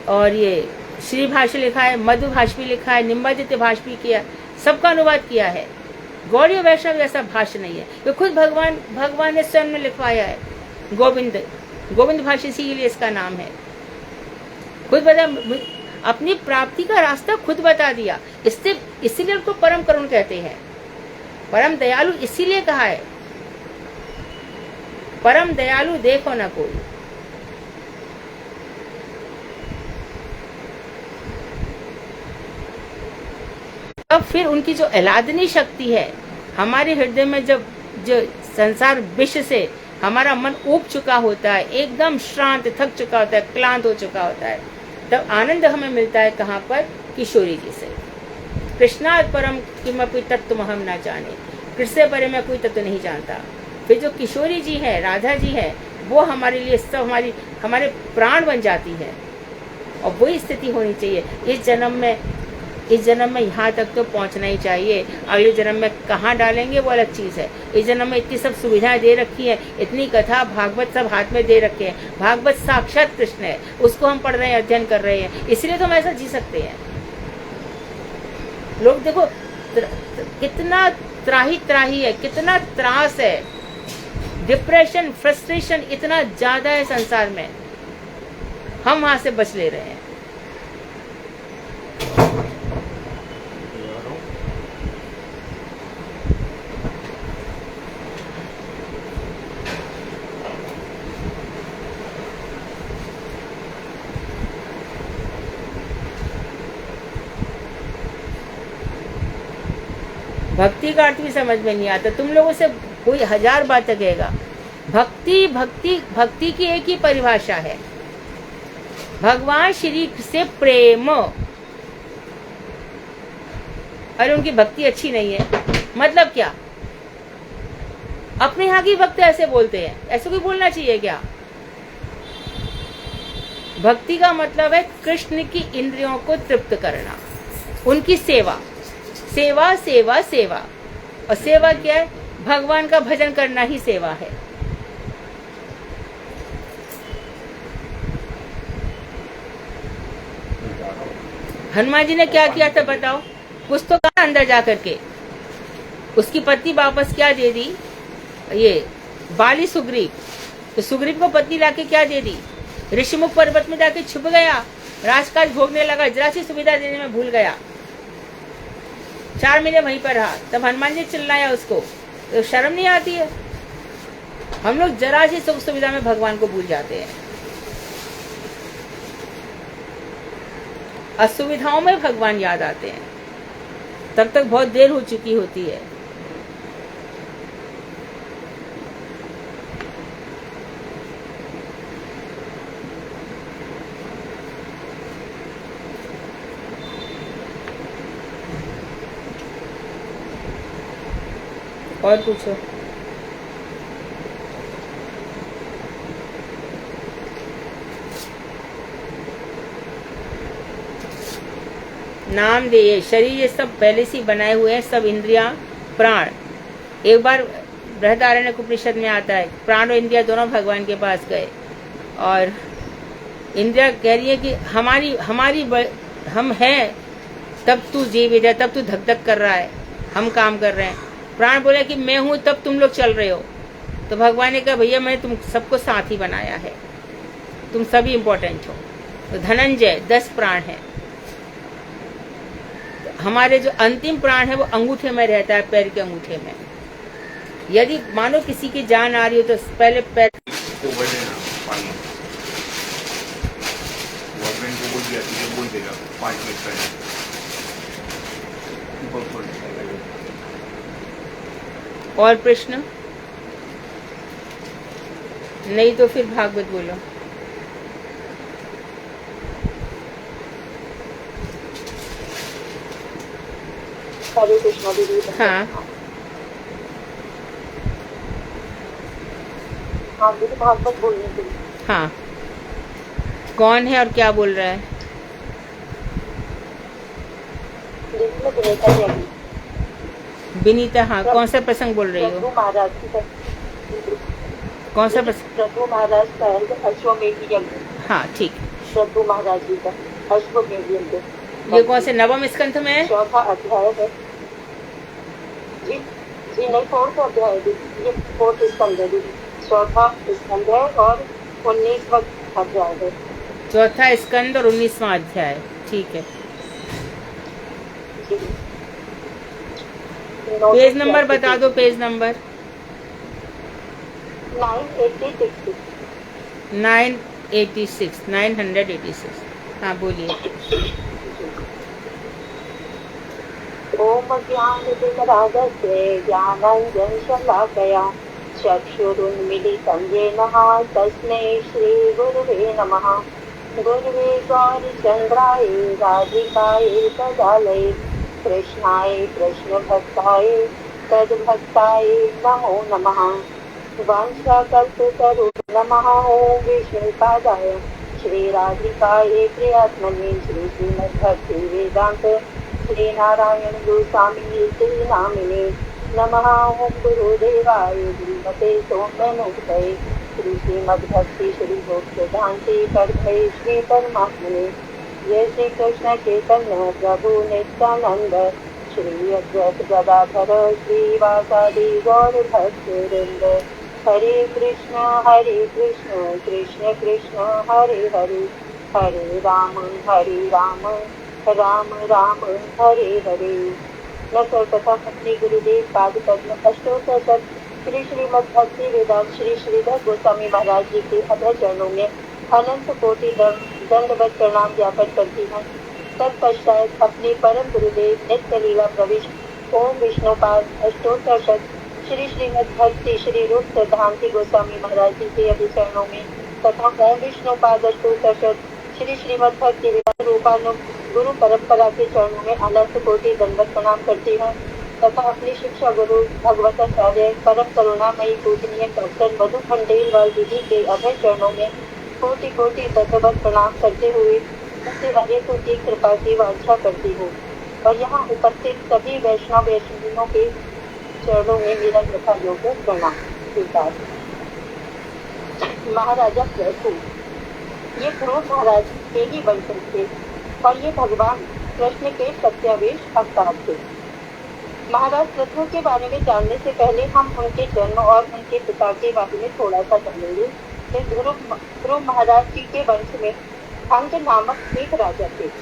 और ये श्री भाष्य लिखा है, मधु भाष्य भी लिखा है, निम्बादित्य भाष्य भी किया, सबका अनुवाद किया है। गौड़ीय वैष्णव ऐसा भाष्य नहीं है, ये खुद भगवान ने स्वयं में लिखवाया है। गोविंद भाष्य इसीलिए इसका नाम है। खुद बता, अपनी प्राप्ति का रास्ता खुद बता दिया, इसीलिए उनको परम करुण कहते हैं। परम दयालु इसीलिए कहा है, परम दयालु देखो ना कोई। अब फिर उनकी जो अलादनी शक्ति है हमारे हृदय में, जब जो संसार विष से हमारा मन ऊब चुका होता है, एकदम श्रांत थक चुका होता है, क्लांत हो चुका होता है, तब आनंद हमें मिलता है कहाँ पर? किशोरी जी से। कृष्णात् परम किमपि तत्त्व हम ना जाने, कृष्ण से परे मैं कोई तत्व नहीं जानता। फिर जो किशोरी जी है, राधा जी है, वो हमारे लिए सब हमारे प्राण बन जाती है। और वही स्थिति होनी चाहिए। इस जन्म में यहाँ तक तो पहुँचना ही चाहिए। अगले जन्म में कहाँ डालेंगे वो अलग चीज़ है। इस जन्म में इतनी सब सुविधाएं दे रखी है, इतनी कथा भागवत सब हाथ में दे रखे हैं। भागवत साक्षात कृष्ण है, उसको हम पढ़ रहे हैं, अध्ययन कर रहे हैं, इसलिए तो हम ऐसा जी सकते हैं। लोग देखो कितना त्राही है, कितना त्रास है, डिप्रेशन, फ्रस्ट्रेशन इतना ज्यादा है संसार में, हम वहां से बच ले रहे हैं। भक्ति का अर्थ भी समझ में नहीं आता। तुम लोगों से कोई 1000 बातें कहेगा। भक्ति भक्ति भक्ति की एक ही परिभाषा है, भगवान श्री से प्रेम। अरे उनकी भक्ति अच्छी नहीं है, मतलब क्या? अपने यहाँ की भक्त ऐसे बोलते हैं, ऐसे कोई बोलना चाहिए क्या? भक्ति का मतलब है कृष्ण की इंद्रियों को तृप्त करना, उनकी सेवा, सेवा सेवा सेवा। और सेवा क्या है? भगवान का भजन करना ही सेवा है। हनुमान जी ने क्या किया था बताओ? कुछ तो कहा अंदर जा करके। उसकी पत्नी वापस क्या दे दी? ये बाली सुग्रीव। तो सुग्रीव को पत्नी लाके क्या दे दी? ऋषिमुख पर्वत में जाके छुप गया, राजकाज भोगने लगा, जरा सी सुविधा देने में भूल गया, 4 महीने वहीं पर रहा। तब हनुमान जी चिल्लाया उसको, तो शर्म नहीं आती है? हम लोग जरा सी सुख सुविधा में भगवान को भूल जाते हैं, असुविधाओं में भगवान याद आते हैं, तब तक बहुत देर हो चुकी होती है। और पूछो। नाम दे। ये शरीर ये सब पहले से बनाए हुए हैं, सब इंद्रियां, प्राण। एक बार बृहदारण्यक उपनिषद में आता है, प्राण और इंद्रिया दोनों भगवान के पास गए और इंद्रिया कह रही है कि हम हैं, तब तू जीवित है, तब तू धक धक कर रहा है, हम काम कर रहे हैं। प्राण बोले कि मैं हूं तब तुम लोग चल रहे हो। तो भगवान ने कहा भैया मैंने तुम सबको साथ ही बनाया है, तुम सभी इंपॉर्टेंट हो। तो धनंजय 10 प्राण है। हमारे जो अंतिम प्राण है वो अंगूठे में रहता है, पैर के अंगूठे में। यदि मानो किसी की जान आ रही हो तो पहले पैर को बोल देगा 5 मिनट पहले। और प्रश्न नहीं तो फिर भागवत बोलो। हरे कृष्णा दीदी। हाँ हाँ दीदी, भागवत बोलने के लिए। हाँ, कौन है और क्या बोल रहा है? दीदी मैं विनीता जी अभी। विनीता, हाँ। कौन सा प्रसंग बोल रही प्रभु हो? महाराज की कौन सा प्रसंग? प्रभु महाराज का है अश्वमेध यज्ञ। हाँ ठीक। प्रभु महाराज जी का अश्वमेध यज्ञ। ये कौन से नवम स्कंध में है? 4था अध्याय है जी। जी नहीं, 4th अध्याय है दीदी, ये 4th स्कंध है दीदी। 4था स्कंध है और 19वां अध्याय है। 4था स्कंद और 19वां अध्याय, ठीक है। जी। पेज नंबर बता दो, पेज नंबर। 986। 986। हाँ बोलिए। ओम ज्ञानतिमिरान्धस्य ज्ञानाञ्जनशलाकया चक्षुरुन्मीलितं येन तस्मै श्रीगुरुवे नमः। गुरुवे गौरचन्द्राय राधिकाय तदालये कृष्णाय कृष्णभक्ताय तद्भक्ताय नमो नमः। वाञ्छाकल्पतरुभ्यः ॐ विष्णुपादाय श्रीराधिकाय प्रियात्मने श्रीमद्भक्तिवेदान्त श्रीनारायण गोस्वामी इति नामिने नमः। ओम गुरुदेवाय श्रीमते सौम्यनोक्तये श्री श्रीमद्भक्ति श्री भक्तिवेदान्ते परमये श्री परमात्मने जय श्री कृष्ण चैतन्य प्रभु नित्यानंद श्री अद्वैत गदाधर श्रीवासादि गौर भक्तवृंद। हरे कृष्ण कृष्ण कृष्ण हरे हरे, हरे राम राम राम हरे हरे। न सर्वप्रथम अपने गुरुदेव पाद पद्म अष्टोत्तर श्री श्रीमद्भक्ति वेदांत श्री श्रीधर गोस्वामी महाराज जी के अभय चरणों में अनंत कोटि दंडवत प्रणाम ज्ञापन करती हूँ। तत्पश्चात अपने परम गुरुदेव नित्य लीला प्रविष्ट ओम विष्णुपाद अष्टोत्तर शत श्री श्रीमद् भक्ति श्री रूप सिद्धांति गोस्वामी महाराज जी के अभी चरणों में तथा ओम विष्णुपाद अष्टोत्तर शत श्री श्रीमद् भक्ति रूपानुग गुरु परंपरा के चरणों में अनंत कोटि दंडवत प्रणाम करती हूँ तथा अपनी शिक्षा गुरु भगवताचार्य परम करुणामयी पूजनीय डॉक्टर मधु खंडेलवाल दीदी के अभय चरणों में कोटि कोटि दंडवत प्रणाम करते हुए उनसे अनेकों की कृपा की वांछा करती हूँ और यहाँ उपस्थित सभी वैष्णव वैष्णवियों के चरणों में मेरा यथा योग्य प्रणाम स्वीकार। महाराजा प्रभु ये ध्रुव महाराज के ही वंशज थे और ये भगवान कृष्ण के सत्यावेश अवतार थे। महाराज पृथ्वी के बारे में जानने से पहले हम उनके जन्म और उनके पिता के बारे में थोड़ा सा जानेंगे। ध्रुव महाराज जी के वंश में अंग नामक एक राजा थे।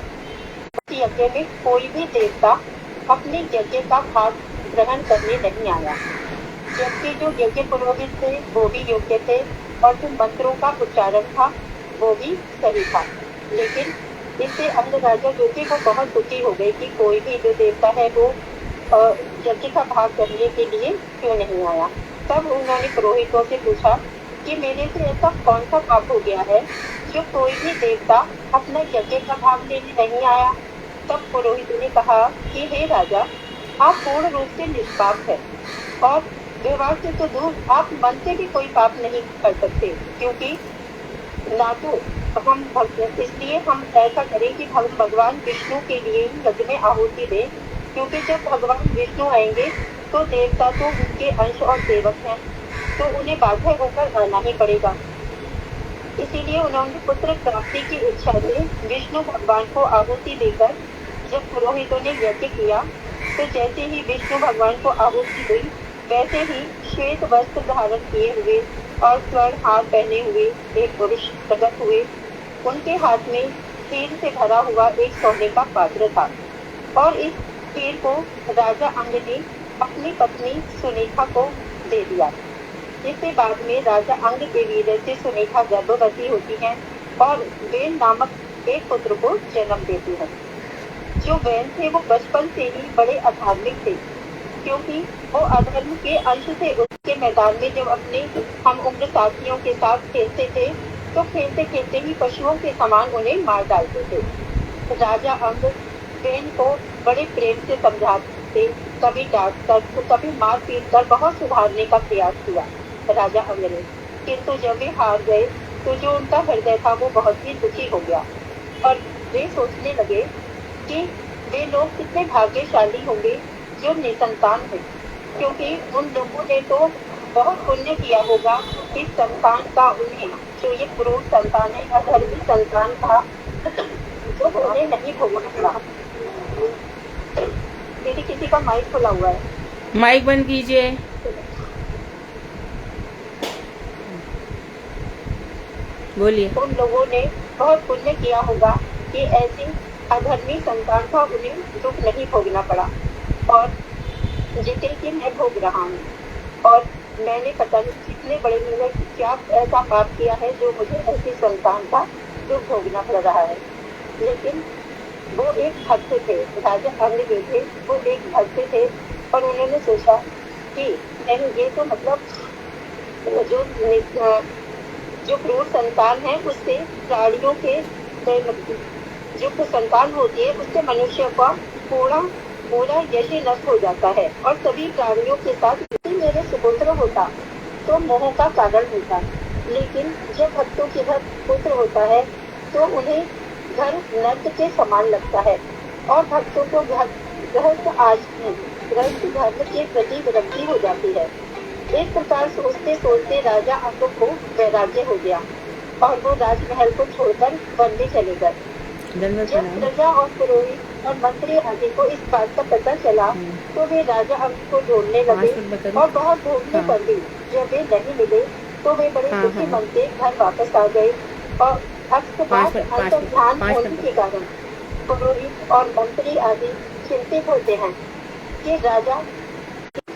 यज्ञ में कोई भी देवता अपने यज्ञ का भाग ग्रहण करने नहीं आया, जबकि जो यज्ञ पुरोहित थे वो भी योग्य थे और जो मंत्रों का उच्चारण था वो भी सही था। लेकिन इससे अंग राजा जो थे वो बहुत दुखी हो गए कि कोई भी जो देवता है वो यज्ञ का भाग करने के लिए क्यों नहीं आया। तब उन्होंने पुरोहितों से पूछा कि मेरे से ऐसा कौन सा पाप हो गया है जो कोई भी देवता अपना यज्ञ का भाग लेने नहीं आया। तब पुरोहितों ने कहा कि हे राजा, आप पूर्ण रूप से निष्पाप है और व्यवहार से तो दूर आप मन से भी कोई पाप नहीं कर सकते, क्योंकि ना तो हम इसलिए हम ऐसा करें कि हम भगवान विष्णु के लिए ही यज्ञ में आहुति दें, क्योंकि जब भगवान विष्णु आएंगे तो देवता तो उनके अंश और सेवक हैं, तो उन्हें बाध्य होकर आना ही पड़ेगा। इसीलिए उन्होंने पुत्र प्राप्ति की इच्छा से विष्णु भगवान को आहुति देकर जब पुरोहितों ने यज्ञ किया तो जैसे ही विष्णु भगवान को आहुति हुई वैसे ही श्वेत वस्त्र धारण किए हुए और स्वर्ण हार पहने हुए एक पुरुष प्रकट हुए। उनके हाथ में खीर से भरा हुआ एक सोने का पात्र था और इस खीर को राजा अंग ने अपनी पत्नी सुनेखा को दे दिया। इसके बाद में राजा अंग के वीर से सुनेखा गर्भवती होती है और वेन नामक एक पुत्र को जन्म देती है। जो वेन थे वो बचपन से ही बड़े अधार्मिक थे, क्योंकि वो अधर्म के अंश से उसके मैदान में जब अपने हम उम्र साथियों के साथ खेलते थे तो खेलते खेलते ही पशुओं के समान उन्हें मार डालते थे। राजा अंग वेन को बड़े प्रेम से समझाते, कभी डांट कर तो कभी मार पीट कर बहुत सुधारने का प्रयास किया राजा अंग ने, किंतु जब वे हार गए तो जो उनका हृदय था वो बहुत ही दुखी हो गया और वे सोचने लगे कि वे लोग कितने भाग्यशाली होंगे जो निसंतान है, क्योंकि उन लोगों ने तो बहुत पुण्य किया होगा इस संतान का, उन्हें जो ये क्रूर संतान है, अधर्मी संतान का जो उन्हें नहीं भोगना पड़ा। दीदी किसी का माइक खुला हुआ है, माइक बंद कीजिए। बोलिए। उन लोगों ने बहुत पुण्य किया होगा कि ऐसी अधर्मी संतान का उन्हें दुख नहीं भोगना पड़ा और जिसे कि मैं भोग रहा हूँ और मैंने पता नहीं कितने बड़े मेरे क्या ऐसा पाप किया है जो मुझे ऐसी संतान का दुख भोगना पड़ रहा है। लेकिन वो एक भक्त थे, राजा अंग थे, वो एक भक्त थे और उन्होंने सोचा कि नहीं, ये तो मतलब जो क्रूर संतान है उससे प्राणियों के जो संतान होती है उससे मनुष्य का पूरा यश नष्ट हो जाता है और सभी प्राणियों के साथ यदि मेरे सुपुत्र होता तो मोह का कारण होता, लेकिन जब भक्तों के घर पुत्र होता है तो उन्हें घर नर्क के समान लगता है और भक्तों को गृहस्थ धर्म के प्रति विरक्ति हो जाती है। इस प्रकार सोचते सोचते राजा अंग को वैराग्य हो गया और वो राजमहल को छोड़कर वन में चले गए। जब प्रजा और पुरोहित और मंत्री आदि को इस बात का पता चला तो वे राजा अंग को ढूंढने लगे और बहुत ढूंढने पर भी जब वे नहीं मिले तो वे बड़े दुखी मन से घर वापस आ गए और अंतर्ध्यान होने के कारण पुरोहित और मंत्री आदि चिंतित होते हैं कि राजा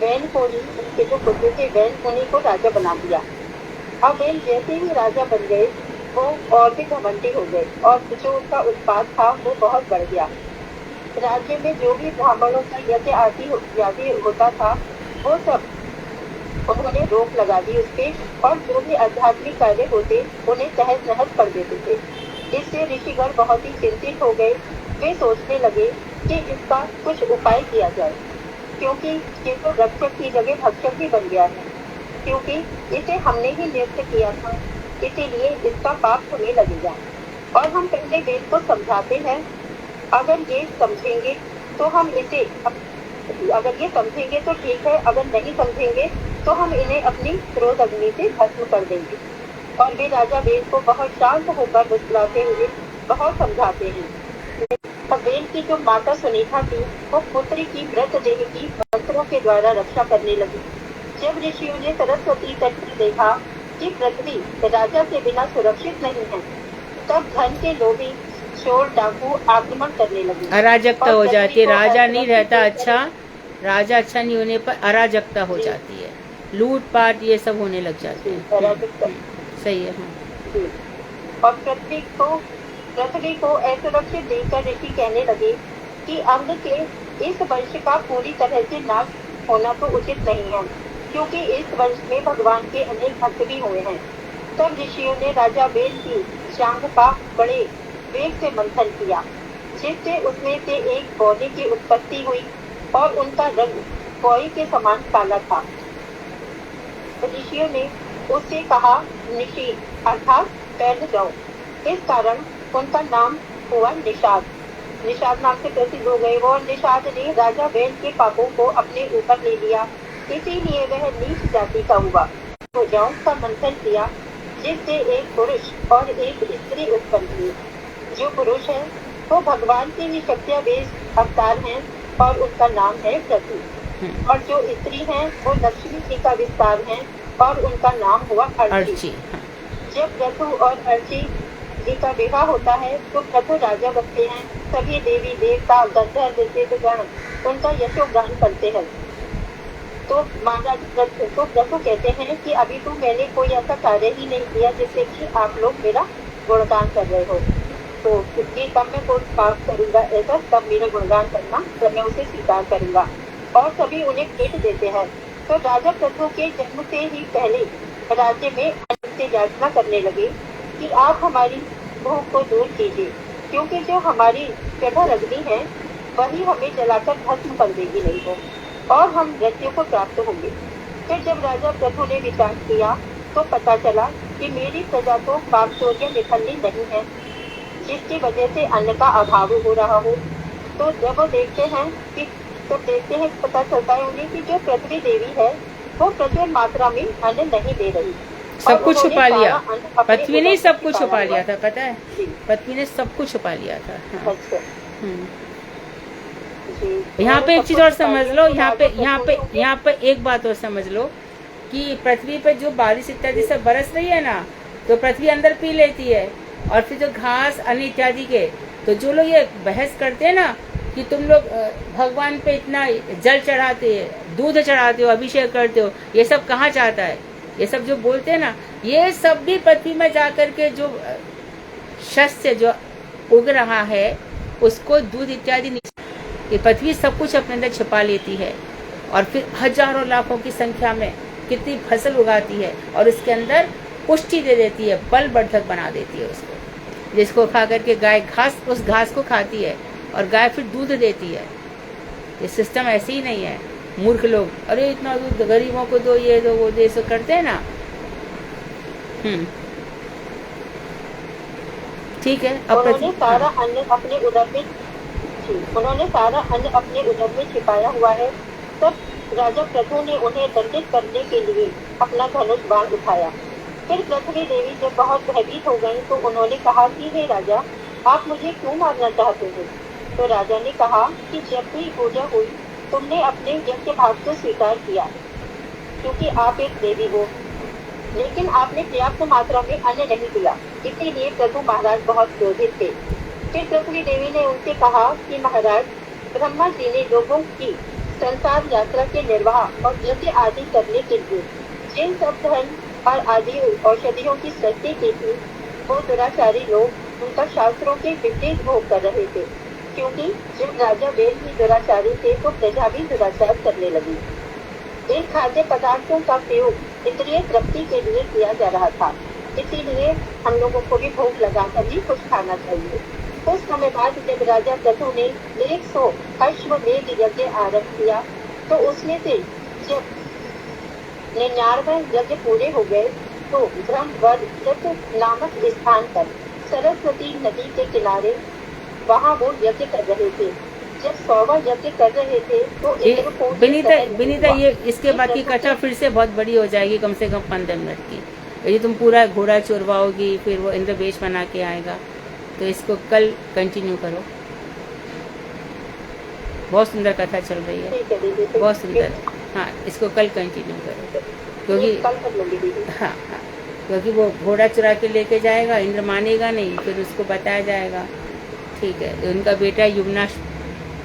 वैन को ही उनके जो पुत्र थे वैन उन्हीं को राजा बना दिया। अब वैन जैसे ही राजा बन गए वो और भी घमंडी हो गए और जो उनका उत्पाद था वो बहुत बढ़ गया। राज्य में जो भी ब्राह्मणों का यज्ञ आदि होता था वो सब उन्होंने रोक लगा दी उसपे, और जो भी आध्यात्मिक कार्य होते उन्हें तहस नहस कर देते थे। इससे ऋषिगण बहुत ही चिंतित हो गए। वे सोचने लगे कि इसका कुछ उपाय किया जाए, क्योंकि ये तो रक्षक की जगह भक्षक भी बन गया है, क्योंकि इसे हमने ही नियुक्त किया था, इसीलिए इसका पाप हमें लगेगा। और हम पहले वेद को समझाते हैं, अगर ये समझेंगे तो हम इसे अगर ये समझेंगे तो ठीक है, अगर नहीं समझेंगे तो हम इन्हें अपनी क्रोध अग्नि से भस्म कर देंगे। और वे राजा वेद को बहुत शांत होकर मुस्कुराते हुए बहुत समझाते हैं। वेद की जो माता सुनीता थी वो पुत्री की व्रत देह की मंत्रों के द्वारा रक्षा करने लगी। जब ऋषियों ने सरस्वती तट पर देखा कि पृथ्वी राजा के बिना सुरक्षित नहीं है, तब धन के लोभी चोर डाकू आक्रमण करने लगे। अराजकता हो जाती है, राजा नहीं रहता अच्छा, राजा अच्छा नहीं होने पर अराजकता हो जाती है, लूटपाट ये सब होने लग जाते हैं। अराजकता सही है। हाँ। और पृथ्वी को असुरक्षित देखकर ऋषि कहने लगे कि अंग के इस वंश का पूरी तरह से नाश होना तो उचित नहीं है, क्योंकि इस वंश में भगवान के अनेक भक्त भी हुए हैं। तब ऋषियों ने राजा वेद की शांग का बड़े वेग से मंथन किया, जिससे उसमें से एक पौधे की उत्पत्ति हुई और उनका रंग कोई के समान काला था। ऋषियों ने उससे कहा निशी अर्थात फैल जाओ। इस कारण उनका नाम हुआ निषाद। निषाद नाम से प्रसिद्ध हो गए वो। निषाद ने राजा वेद के पापों को अपने ऊपर ले लिया, इसीलिए वह नीच जाति का हुआ। भुजाओं का मंथन किया, जिससे एक पुरुष और एक स्त्री उत्पन्न हुई। जो पुरुष है वो भगवान के ही शक्तिवेश अवतार हैं और उनका नाम है पृथ्वी, और जो स्त्री हैं वो लक्ष्मी जी का विस्तार है और उनका नाम हुआ अर्ची। जब प्रथु और अर्ची जी का विवाह होता है तो प्रथु राजा बनते हैं। सभी देवी देवता गंधर्व सिद्धगण उनका यशोगान करते हैं। तो महाराज प्रथु कहते हैं कि अभी तो मैंने कोई ऐसा कार्य ही नहीं किया जिससे कि आप लोग मेरा गुणगान कर रहे हो, तो क्योंकि तब मैं कोई काम करूंगा ऐसा, तब मेरा गुणगान करना, तब मैं उसे स्वीकार करूंगा। और सभी उन्हें भेंट देते हैं। तो राजा प्रथु के जन्म से ही पहले राज्य में अन्न से याचना करने लगे कि आप हमारी भूख को दूर कीजिए, क्योंकि जो हमारी प्रबल अग्नि है वही हमें जलाकर भस्म कर देगी नहीं हो, और हम मृत्यु को प्राप्त होंगे। फिर जब राजा प्रथु ने विचार किया तो पता चला कि मेरी प्रजा तो पापचौर्य निखंडी नहीं है, जिसकी वजह से अन्न का अभाव हो रहा हो। तो जब वो देखते हैं पता चलता है उन्हें कि जो पृथ्वी देवी है वो प्रचुर मात्रा में अन्न नहीं दे रही। सब कुछ छुपा लिया, पृथ्वी ने सब कुछ छुपा लिया था, पता है, पृथ्वी ने सब कुछ छुपा लिया था। हाँ। यहाँ पे एक चीज और समझ लो, यहाँ पे एक बात और समझ लो कि पृथ्वी पर जो बारिश इत्यादि सब बरस रही है ना, तो पृथ्वी अंदर पी लेती है, और फिर जो घास अन्न इत्यादि के, तो जो लोग ये बहस करते हैं ना कि तुम लोग भगवान पे इतना जल चढ़ाते हो, दूध चढ़ाते हो, अभिषेक करते हो, ये सब कहाँ चाहता है? ये सब जो बोलते हैं ना, ये सब भी पृथ्वी में जाकर के जो शस्य जो उग रहा है उसको दूध इत्यादि, ये पृथ्वी सब कुछ अपने अंदर छिपा लेती है, और फिर हजारों लाखों की संख्या में कितनी फसल उगाती है और इसके अंदर पुष्टि दे देती है, बल वर्धक बना देती है उसको, जिसको खा करके गाय उस घास को खाती है और गाय फिर दूध देती है। ये सिस्टम ऐसे ही नहीं है। मूर्ख लोग अरे इतना दूध गरीबों को दो, ये दो वो दे, सो करते हैं ना। ठीक है। उन्होंने सारा अन्न अपने उदर में छिपाया हुआ है। तब राजा प्रथु ने उन्हें दंडित करने के लिए अपना धनुष बाण उठाया। फिर पृथ्वी देवी जब बहुत भयभीत हो गई तो उन्होंने कहा कि हे राजा, आप मुझे क्यों मारना चाहते हैं? तो राजा ने कहा कि जब भी पूजा हुई तुमने अपने यज्ञ भाव को स्वीकार किया, क्योंकि आप एक देवी हो, लेकिन आपने पर्याप्त मात्रा में अन्न नहीं दिया, इसीलिए प्रभु महाराज बहुत क्रोधित थे। फिर पृथ्वी देवी ने उनसे कहा कि महाराज, ब्रह्मा जी ने लोगों की संसार यात्रा के निर्वाह और यज्ञ आदि करने के लिए जिन सब धन और आदि औषधियों की सृष्टि की थी, वो दुराचारी लोग उनका शास्त्रों के विपरीत भोग कर रहे थे। क्योंकि जब राजा वेद भी दुराचारी थे तो प्रजा भी दुराचार करने लगी। इन खाद्य पदार्थों का प्रयोग इंद्रिय तृप्ति के लिए किया जा रहा था, इसीलिए हम लोगों को भी भूख लगाकर ही कुछ खाना चाहिए। कुछ समय बाद जब राजा प्रथु ने 100 अश्वमेध यज्ञ आरंभ किया तो उसमें से जब 99 यज्ञ पूरे हो गए तो ब्रह्मवद नामक स्थान पर सरस्वती नदी के किनारे वहाँ वो यज्ञ कर रहे थे। जब 100वां यज्ञ कर रहे थे तो इंद्र को विनीता ये इसके बाद की कथा फिर से बहुत बड़ी हो जाएगी, कम से कम 15 मिनट की। यदि तुम पूरा घोड़ा चुरवाओगी फिर वो इंद्र वेश बना के आएगा, तो इसको कल कंटिन्यू करो। बहुत सुंदर कथा चल रही है, ठीक है दीदी, बहुत सुंदर। हाँ, इसको कल कंटिन्यू करो, क्योंकि कल कर लूंगी दीदी। हाँ, क्योंकि वो घोड़ा चुरा के लेके जाएगा, इंद्र मानेगा नहीं, फिर उसको बताया जाएगा। ठीक है, उनका बेटा युवनाश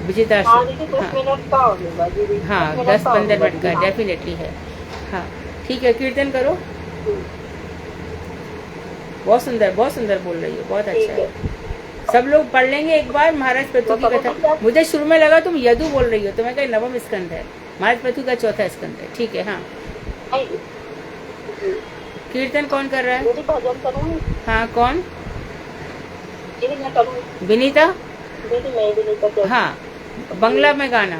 विजिताश्रम। हाँ दीदी, 10 मिनट का होगा दीदी। हाँ, 10-15 मिनट का डेफिनेटली है। हाँ ठीक है, कीर्तन करो। बहुत सुंदर बोल रही हो, बहुत अच्छा है। सब लोग पढ़ लेंगे एक बार महाराज पृथु की कथा। मुझे शुरू में लगा तुम यदु बोल रही हो, तो मैं कहीं नवम स्कंद है, महाराज पृथु का चौथा स्कंद है। ठीक है, हाँ। कीर्तन कौन कर रहा है? भजन करूँ? हाँ, कौन? मैं करूँ। विनीता? दीदी मैं विनीता। हाँ, बंगला में गाना।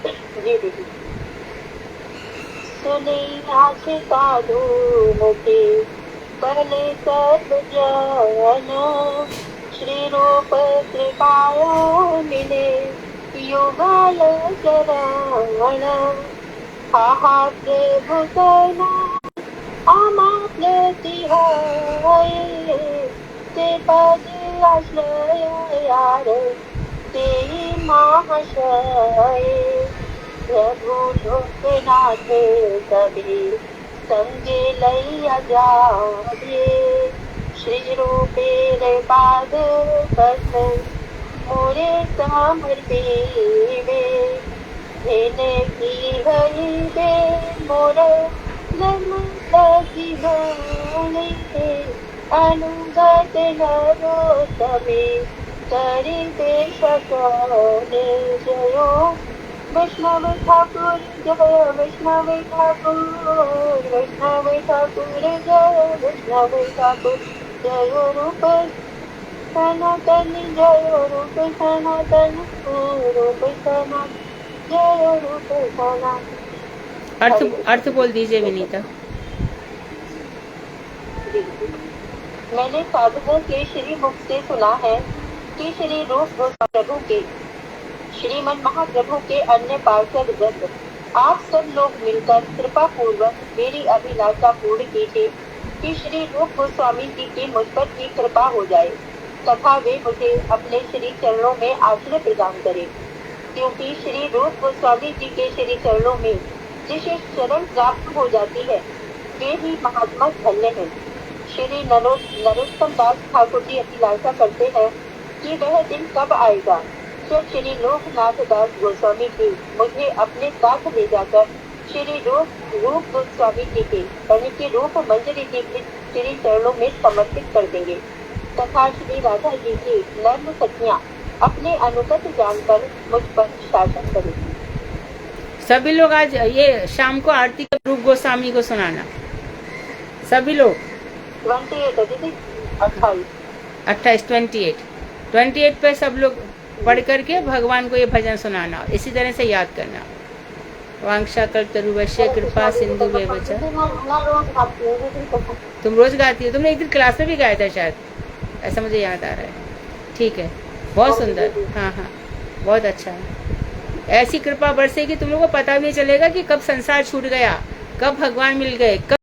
जी दीदी। सुनी आशिका मुखे पहले सर्व जानो, श्री रूप कृपाया मिले योगाय चरण। हा प्रभु करना आमाप्यति होय, ते पद आश्रय यार ते महाशय। प्रभु लोकनाथ कभी संगे लैया जावे, श्री रूपे पाद पद्म मोरे समर्पिवे। धेने की हरि बे मोर जन्म लगी होने, अनुगत नरोत्तमे करि दे सकले। जयो वैष्णव ठाकुर जय वैष्णव ठाकुर, वैष्णव ठाकुर जय वैष्णव ठाकुर। जय रूप सनातन जय रूप सनातन, रूप सनातन जय रूप सनातन। अर्थ बोल दीजिए विनीता। मैंने साधुओं के श्री मुख से सुना है कि श्री रूप गोस्वामी प्रभु के श्रीमन महाप्रभु के अन्य पार्षद वृंद आप सब लोग मिलकर कृपा पूर्वक मेरी अभिलाषा पूर्ण कीजिए कि श्री रूप गोस्वामी जी की मुझ पर भी कृपा हो जाए तथा वे मुझे अपने श्री चरणों में आश्रय प्रदान करें, क्योंकि श्री रूप गोस्वामी जी के श्री चरणों में जिसे शरण प्राप्त हो जाती है वे ही महात्मा धन्य हैं। श्री नरोत्तम दास ठाकुर जी अभिलाषा करते हैं कि वह दिन कब आएगा जब श्री लोकनाथ दास गोस्वामी जी मुझे अपने साथ ले जाकर श्री रूप गोस्वामी जी के यानी कि रूप मंजरी जी के श्री चरणों में समर्पित कर देंगे तथा श्री राधा जी की नर्म सखियां अपने अनुगत जानकर मुझ पर शासन करेंगी। सभी लोग आज ये शाम को आरती के रूप गोस्वामी को सुनाना, सभी लोग। 28 पे सब लोग पढ़ करके भगवान को ये भजन सुनाना, इसी तरह से याद करना। वांक्षा कल्पतरुवश्य कृपा सिंधु वेवच। तुम रोज गाती हो, तुमने एक दिन क्लास में भी गाया था शायद, ऐसा मुझे याद आ रहा है। ठीक है, बहुत सुंदर। हाँ, बहुत अच्छा है। ऐसी कृपा बरसेगी तुम लोगों को पता भी नहीं चलेगा कि कब संसार छूट गया, कब भगवान मिल गए, कब